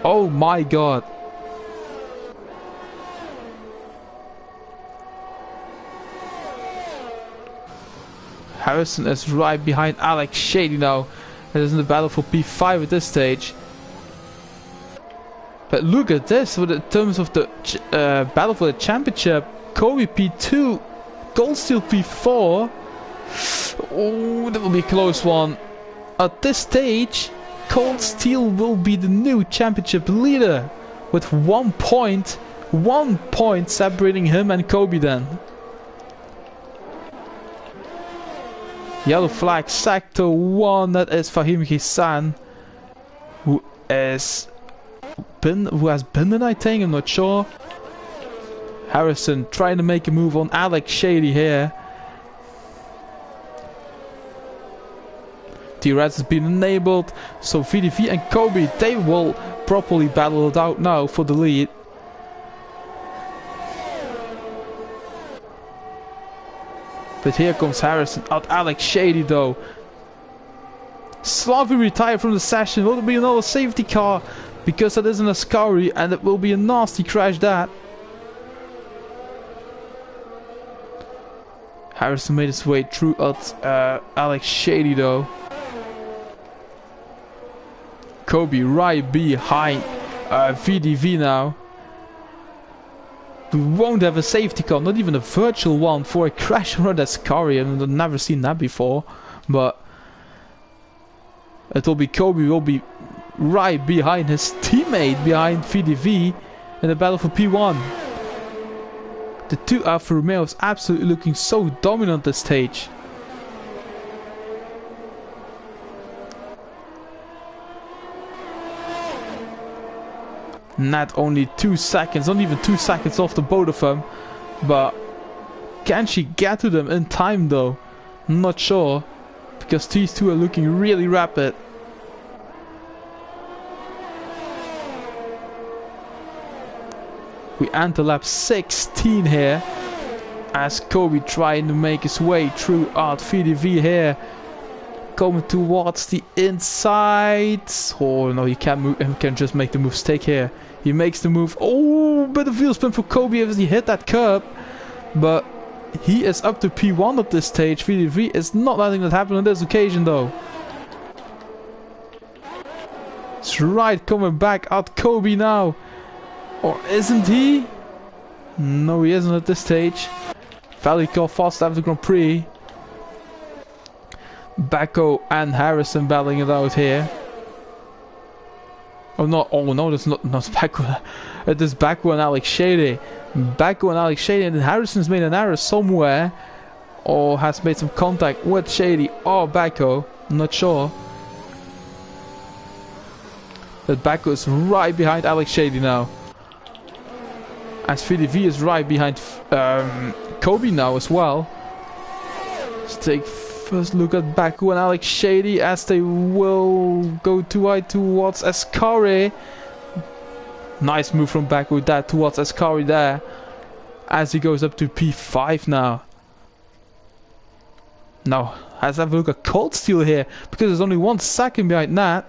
Oh my god. Harrison is right behind Alex Shady now. It is in the battle for P5 at this stage. But look at this, in terms of the battle for the championship. Kobe P2, Goldsteel P4. Oh, that will be a close one. at this stage, Cold Steel will be the new championship leader with 1 point. 1 point separating him and Kobe then. Yellow flag, sector 1, that is Fahim Ghassan, who has been I think, I'm not sure. Harrison trying to make a move on Alex Shady here. DRS has been enabled, so VDV and Kobe, they will properly battle it out now for the lead. But here comes Harrison out Alex Shady though. Slavi retired from the session. Will there be another safety car? Because that is an Ascari and it will be a nasty crash that. Harrison made his way through at Alex Shady though. Kobe right behind VDV now. We won't have a safety car, not even a virtual one, for a crash on that Ascari. I've never seen that before. But it will be Kobe will be right behind his teammate behind VDV in the battle for P1. The two Alfa Romeos absolutely looking so dominant this stage. Not only 2 seconds, not even 2 seconds off the both of them. But can she get to them in time though? Not sure. Because these two are looking really rapid. We enter lap 16 here. As Kobe trying to make his way through out VDV here. Coming towards the inside. Oh no, he can't move. He can just make the mistake here. He makes the move. Oh, bit of wheel spin for Kobe as he hit that curb. But he is up to P1 at this stage. VDV is not letting that happen on this occasion though. It's right coming back at Kobe now. Or isn't he? No, he isn't at this stage. Valico fast after the Grand Prix. Bacco and Harrison battling it out here. Oh no, that's not Bacco. It is Bacco and Alex Shady. Bacco and Alex Shady, and Harrison's made an error somewhere. Or has made some contact with Shady or Bacco. I'm not sure. But Bacco is right behind Alex Shady now. As VDV is right behind Kobe now as well. Let's take first look at Bacco and Alex Shady as they will go too wide towards Ascari. Nice move from Bacco with that towards Ascari there. As he goes up to P5 now. Now, let's have a look at Cold Steel here. Because there's only 1 second behind that.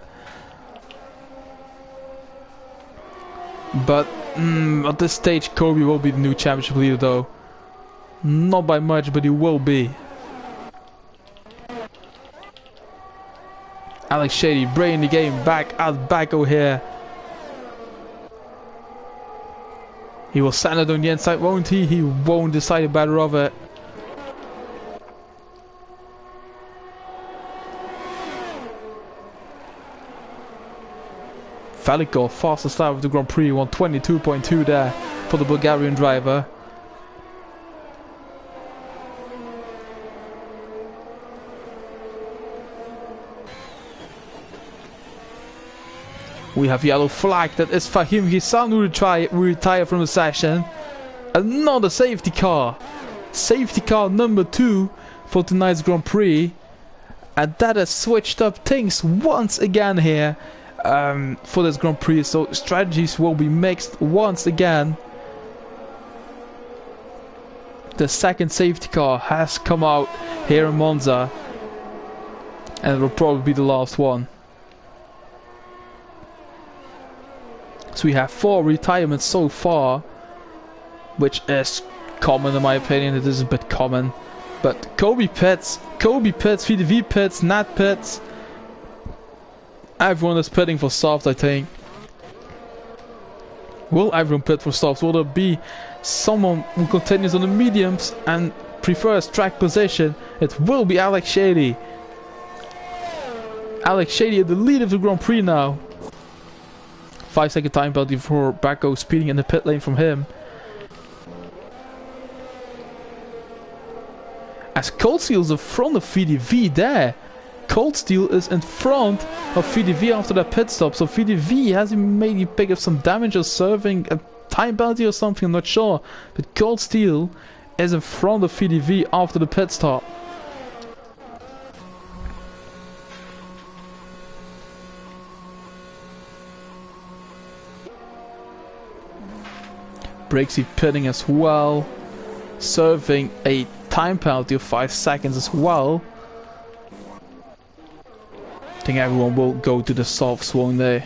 But at this stage Kobe will be the new championship leader though. Not by much, but he will be. Alex Shady bringing the game back at Bacco here. He will send it on the inside, won't he? He won't decide the better of it. Valico, fastest start of the Grand Prix, 122.2 there for the Bulgarian driver. We have yellow flag, that is Fahim Ghassan who retired from the session. Another safety car. Safety car number 2 for tonight's Grand Prix. And that has switched up things once again here. For this Grand Prix, so strategies will be mixed once again. The second safety car has come out here in Monza, and it will probably be the last one. So we have 4 retirements so far, which is common in my opinion. It is a bit common, but Kobe pits, VDV pits, Nat pits. Everyone is pitting for softs, I think. Will everyone pit for softs? Will there be someone who continues on the mediums and prefers track position? It will be Alex Shady. Alex Shady in the lead of the Grand Prix now. 5-second time penalty for Baco speeding in the pit lane from him. As Cold Steel is in front of VDV there. Cold Steel is in front of VDV after that pit stop. So VDV has maybe picked up some damage or serving a time penalty or something, I'm not sure. But Cold Steel is in front of VDV after the pit stop. Breaksy pitting as well, serving a time penalty of 5 seconds as well. I think everyone will go to the softs, won't they?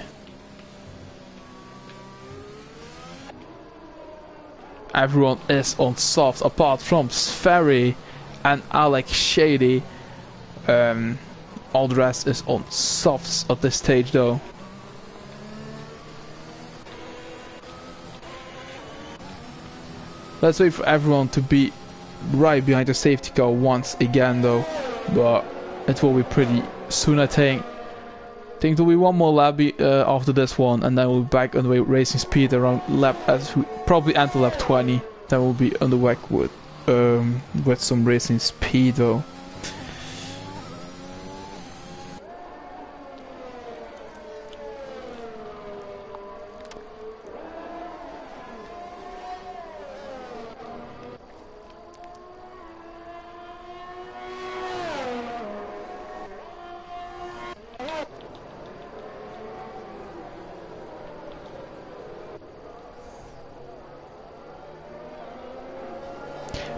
Everyone is on softs apart from Sferry and Alex Shady. All the rest is on softs at this stage though. Let's wait for everyone to be right behind the safety car once again though, but it will be pretty soon I think. I think there will be one more lap after this one, and then we'll be back on the way with racing speed around lap, as we probably enter lap 20. Then we'll be on the way with some racing speed though.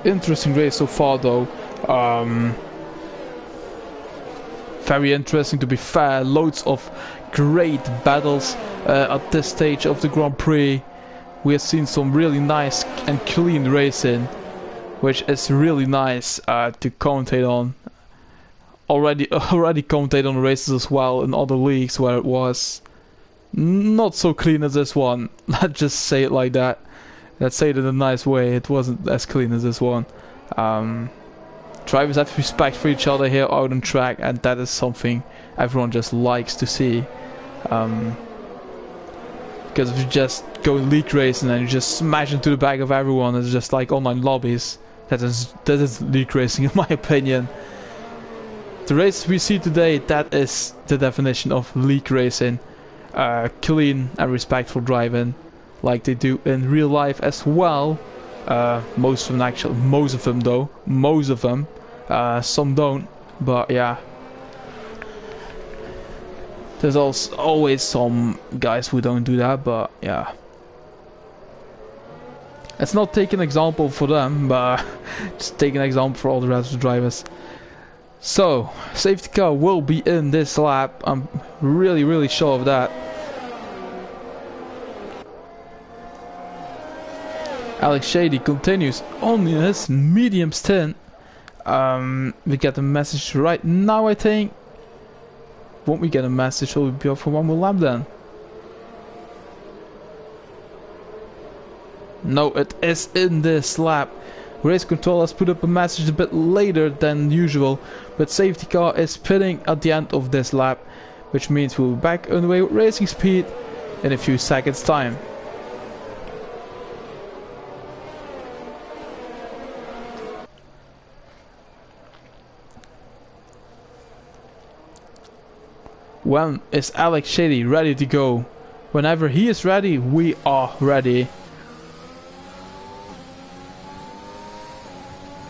Interesting race so far though. Very interesting to be fair. Loads of great battles at this stage of the Grand Prix. We have seen some really nice and clean racing, which is really nice to commentate on. Already commentate on races as well in other leagues where it was not so clean as this one. Let's just say it like that. Let's say it in a nice way. It wasn't as clean as this one. Drivers have respect for each other here out on track, and that is something everyone just likes to see. Because if you just go in league racing and you just smash into the back of everyone, it's just like online lobbies. That is league racing in my opinion. The races we see today, that is the definition of league racing. Clean and respectful driving, like they do in real life as well. Most of them though. Most of them. Some don't, but yeah. There's also always some guys who don't do that, but yeah. Let's not take an example for them, but just take an example for all the rest of the drivers. So, safety car will be in this lap. I'm really sure of that. Alex Shady continues on his medium stint. We get a message right now, I think. Won't we get a message? Will we be off for one more lap then? No, it is in this lap. Race control has put up a message a bit later than usual, but safety car is pitting at the end of this lap, which means we'll be back on the way with racing speed in a few seconds time. When is Alex Shady ready to go? Whenever he is ready, we are ready.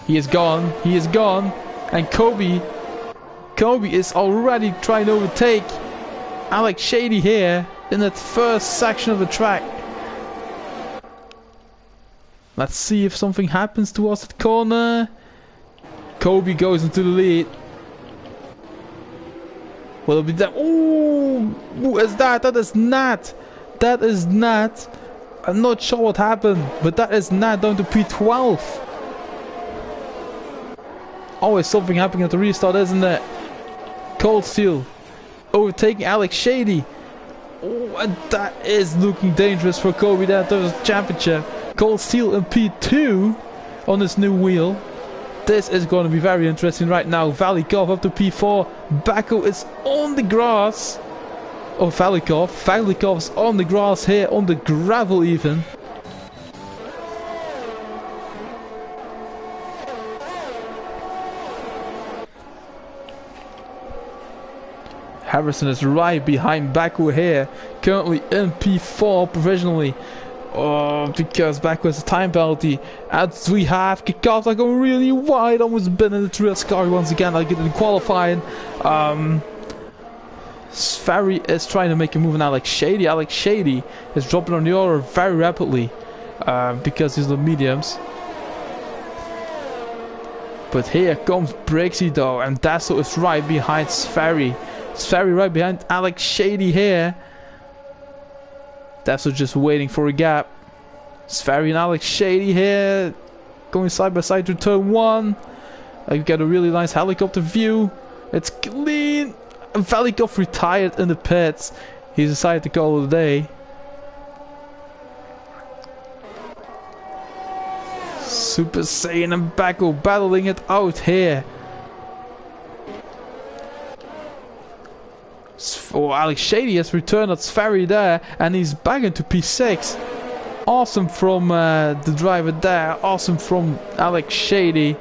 He is gone, and Kobe is already trying to overtake Alex Shady here in that first section of the track. Let's see if something happens towards that corner. Kobe goes into the lead. Will it be that? Ooh, who is that? That is Nat. That is Nat. I'm not sure what happened, but that is Nat down to P12. Always something happening at the restart, isn't it? Cold Steel overtaking Alex Shady. Oh, and that is looking dangerous for Kobe there. That was championship. Cold Steel in P2 on his new wheel. This is going to be very interesting right now. Valikov up to P4. Baku is on the grass. Oh, Valikov's on the grass here, on the gravel even. Harrison is right behind Baku here, currently in P4 provisionally. Oh, because Baku has a time penalty. And we have Kikata going really wide, almost been in the trail scar once again, like in qualifying. Sverry is trying to make a move now, like Shady. Alex Shady is dropping on the order very rapidly because he's the mediums. But here comes Brixie though, and Dassel is right behind Sverry. Sverry right behind Alex Shady here. Dassel just waiting for a gap. Sverry and Alex Shady here, going side by side to turn 1. I've got a really nice helicopter view. It's clean. Valikov retired in the pits. He decided to call it a day. Super Saiyan and Baku battling it out here. Oh, Alex Shady has returned at Sverry there, and he's back into P6. Awesome from the driver there. Awesome from Alex Shady.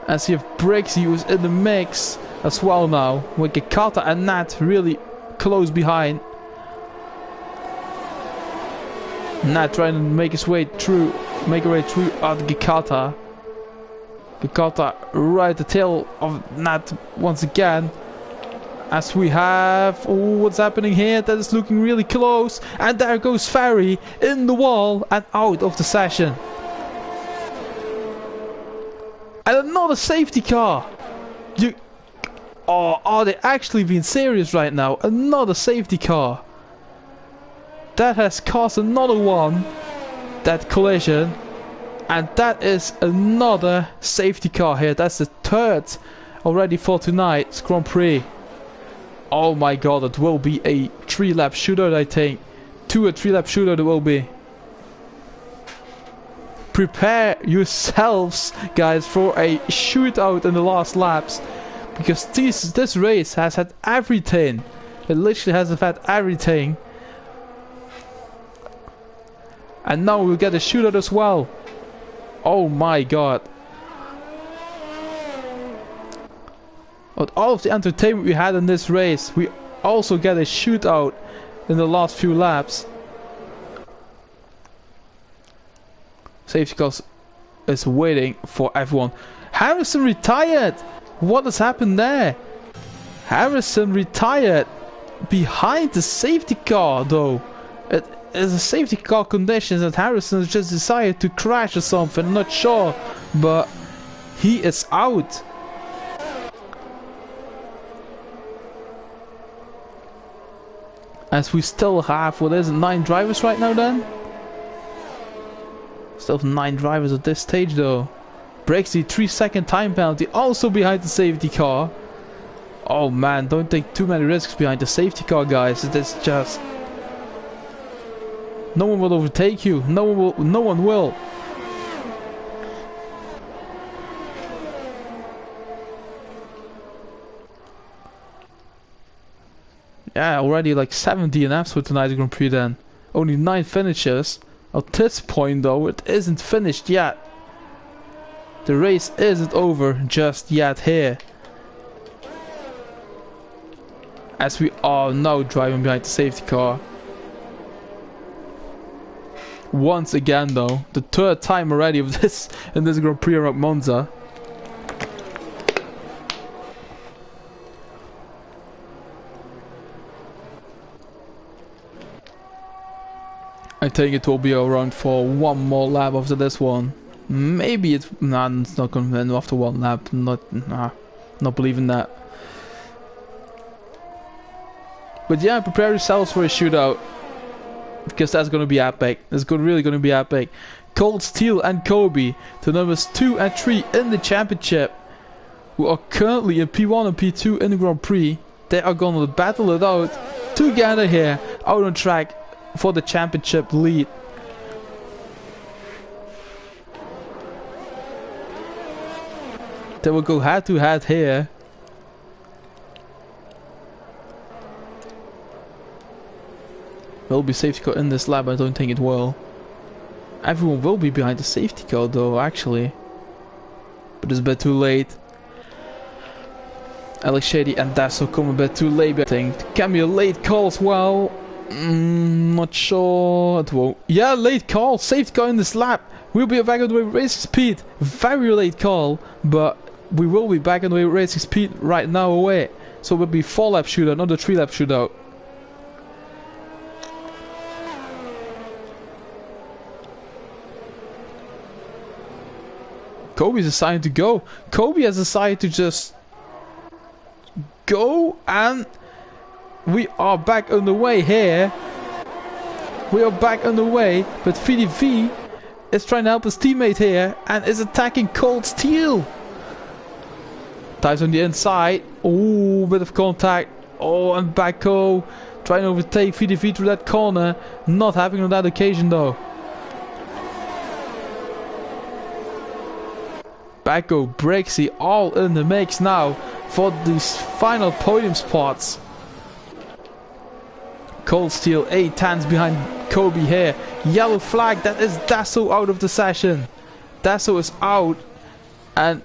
As you have Brixie who's in the mix as well now, with Gakata and Nat really close behind. Nat trying to make his way through, out Gakata. Gakata right at the tail of Nat once again. As we have, oh, what's happening here? That is looking really close, and there goes Ferry in the wall and out of the session. And another safety car. Are they actually being serious right now? Another safety car. That has caused another one, that collision, and that is another safety car here. That's the third already for tonight's Grand Prix. Oh my god, it will be a 3-lap shootout, I think. 2 or 3-lap shootout it will be. Prepare yourselves, guys, for a shootout in the last laps. Because this race has had everything. It literally has had everything. And now we'll get a shootout as well. Oh my god. With all of the entertainment we had in this race, we also get a shootout in the last few laps. Safety car is waiting for everyone. Harrison retired! What has happened there? Harrison retired behind the safety car though. It is a safety car conditions and Harrison has just decided to crash or something, I'm not sure. But he is out. As we still have, what is it, 9 drivers right now then? Still have 9 drivers at this stage though. Breaks the 3-second time penalty, also behind the safety car. Oh man, don't take too many risks behind the safety car, guys. It is just... no one will overtake you. No one will. Yeah, already like 7 DNFs for tonight's Grand Prix then. Only 9 finishes. At this point though, it isn't finished yet. The race isn't over just yet here. As we are now driving behind the safety car. Once again though, the 3rd time already of this in this Grand Prix around Monza. I think it will be around for 1 more lap after this one. Maybe it's... nah, it's not gonna end after 1 lap. Not believing that. But yeah, prepare yourselves for a shootout. Because that's gonna be epic. It's really gonna be epic. Cold Steel and Kobe, the numbers 2 and 3 in the championship, who are currently in P1 and P2 in the Grand Prix. They are gonna battle it out together here, out on track for the championship lead. They will go head to head here. Will be safety car in this lap? I don't think it will. Everyone will be behind the safety car though, actually. But it's a bit too late. Alex Shady and Dasso come a bit too late. I think it can be a late call as well. Not sure. It won't. Yeah, late call. Safety car in this lap. We'll be back on the way with racing speed. Very late call, but we will be back on the way with racing speed right now away. So it will be 4-lap shootout, not a 3-lap shootout. Kobe's decided to go. Kobe has decided to just go, and we are back on the way here. We are back on the way, but VDV is trying to help his teammate here and is attacking Cold Steel. Ties on the inside. Oh, bit of contact. Oh, and Backo trying to overtake VDV through that corner. Not having on that occasion though. Backo, Brixie, all in the mix now for these final podium spots. Cold Steel 8 tenths behind Kobe here. Yellow flag, that is Dasso out of the session. Dasso is out, and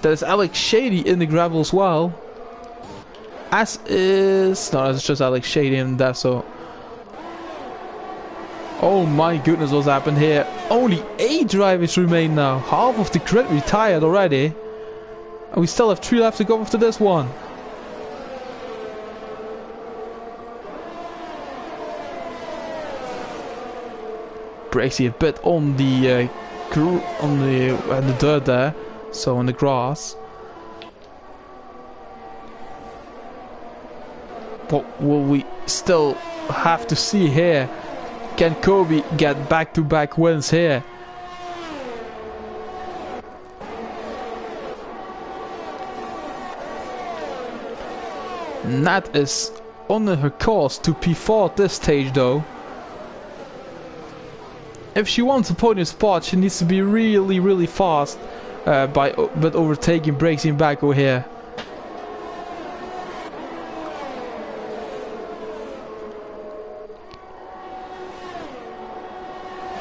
there's Alex Shady in the gravel as well. As is... no, it's just Alex Shady and Dasso. Oh my goodness, what's happened here? Only 8 drivers remain now. Half of the grid retired already. And we still have 3 left to go after this one. Bracey a bit on the the dirt there, so on the grass. What will we still have to see here? Can Kobe get back-to-back wins here? Nat is on her course to P4 at this stage though. If she wants a podium spot, she needs to be really fast but overtaking Brixie and Backo here.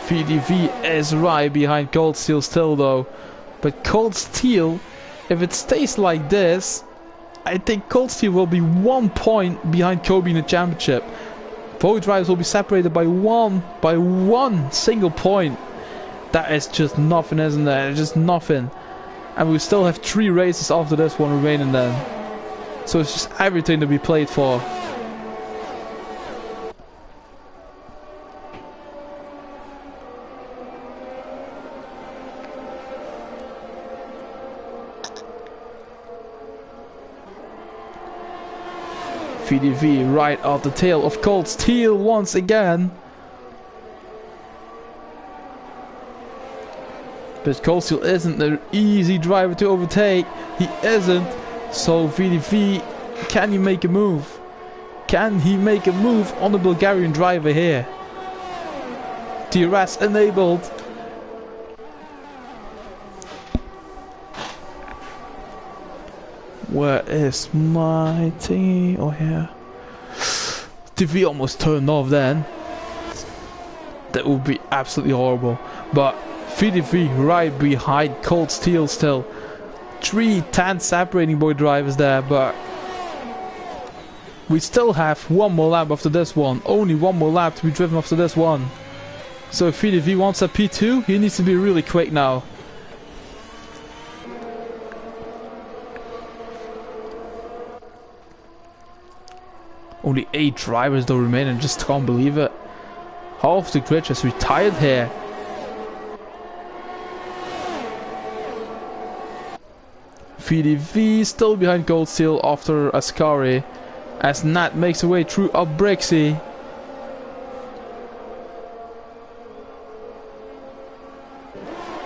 VDV is right behind Cold Steel still though. But Cold Steel, if it stays like this, I think Cold Steel will be 1 point behind Kobe in the championship. Both drivers will be separated by one single point. That is just nothing, isn't it? It's just nothing. And we still have 3 races after this one remaining then. So it's just everything to be played for. VDV right off the tail of Cold Steel once again. But Cold Steel isn't an easy driver to overtake. He isn't. So VDV, can he make a move? Can he make a move on the Bulgarian driver here? DRS enabled. Where is my thingy? Oh, here. TV almost turned off then. That would be absolutely horrible. But VDV right behind Cold Steel still. 3 tenths separating both drivers there, but we still have 1 more lap after this one. Only 1 more lap to be driven after this one. So if VDV wants a P2, he needs to be really quick now. Only 8 drivers though remain, and just can't believe it. Half the grid just retired here. VDV still behind Cold Steel after Ascari, as Nat makes her way through up Brixie.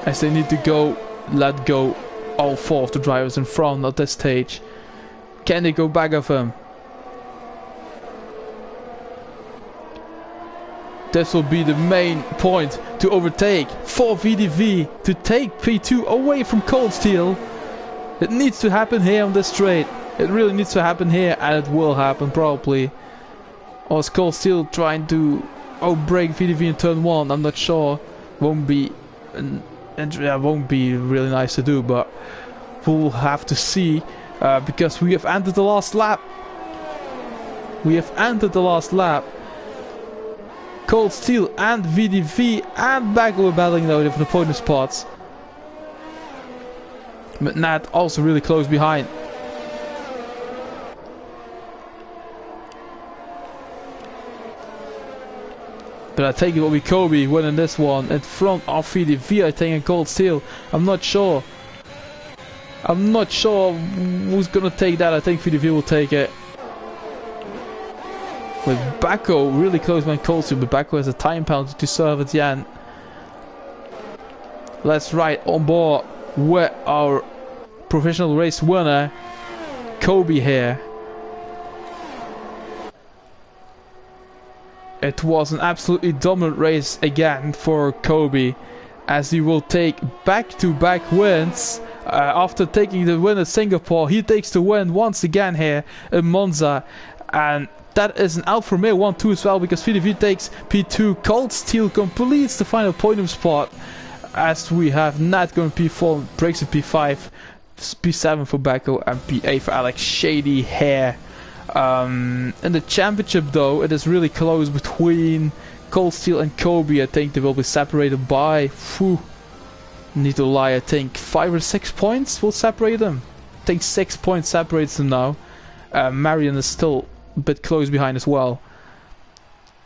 As they need to go, let go all 4 of the drivers in front at this stage. Can they go back of him? This will be the main point to overtake for VDV to take P2 away from Cold Steel. It needs to happen here on this straight. It really needs to happen here, and it will happen probably. Or is Cole still trying to break VDV in turn 1? I'm not sure. Won't be really nice to do, but we'll have to see, because we have entered the last lap. We have entered the last lap. Cold Steel and VDV and Bagel are battling now different opponent spots. But Nat also really close behind. But I think it will be Kobe winning this one in front of VDV, I think, and Cold Steel. I'm not sure. I'm not sure who's gonna take that. I think VDV will take it. With Bako really close behind Cold Steel, but Bako has a time penalty to serve at the end. Let's ride on board with our professional race winner, Kobe here. It was an absolutely dominant race again for Kobe, as he will take back-to-back wins. After taking the win at Singapore, he takes the win once again here in Monza, and that is an Alfa Romeo 1-2 as well, because VDV takes P2. Cold Steel completes the final podium spot, as we have Nat going P4, breaks to P5, P7 for Bako, and P8 for Alex Shady here. In the championship though, it is really close between Cold Steel and Kobe. I think they will be separated by, need to lie, I think 5 or 6 points will separate them. I think 6 points separates them now. Marion is still a bit close behind as well,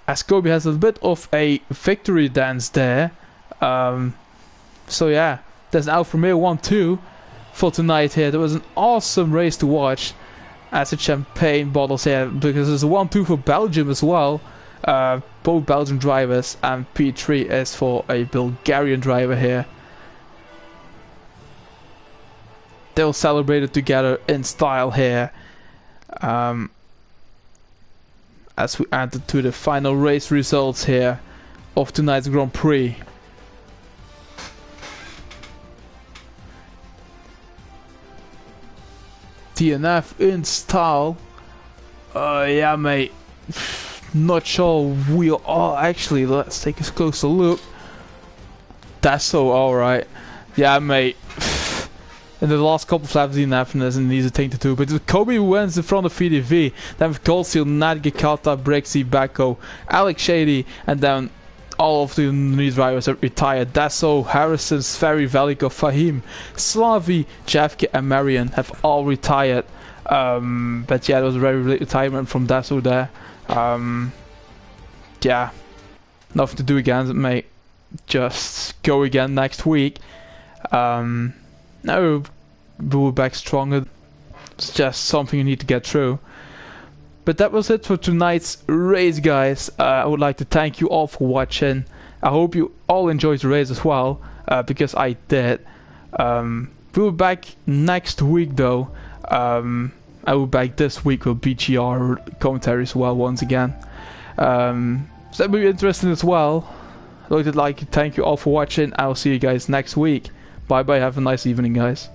as Kobe has a bit of a victory dance there. So yeah, there's an Alfa Romeo 1-2 for tonight here. There was an awesome race to watch, as the champagne bottles here, because there's a 1-2 for Belgium as well. Both Belgian drivers, and P3 is for a Bulgarian driver here. They'll celebrate it together in style here. As we enter to the final race results here of tonight's Grand Prix. DNF in style. Yeah, mate. Not sure we are actually. Let's take a closer look. That's so alright. Yeah, mate. In the last couple of laps, DNF is an easy thing to do. But Kobe wins in front of VDV. Then with Cold Steel, Nat Gikata, Brexy, Bako, Alex Shady, and then all of the new drivers have retired. Dasso, Harrison, Sferry, Veliko, Fahim, Slavi, Jeffke, and Marion have all retired. But yeah, there was a very late retirement from Dasso there. Yeah, nothing to do again, mate. Just go again next week. Now we'll be back stronger. It's just something you need to get through. But that was it for tonight's race, guys. I would like to thank you all for watching. I hope you all enjoyed the race as well, because I did. We'll be back next week though. I will be back this week with BGR commentary as well once again. So that will be interesting as well. I would like to thank you all for watching. I will see you guys next week. Bye bye, have a nice evening, guys.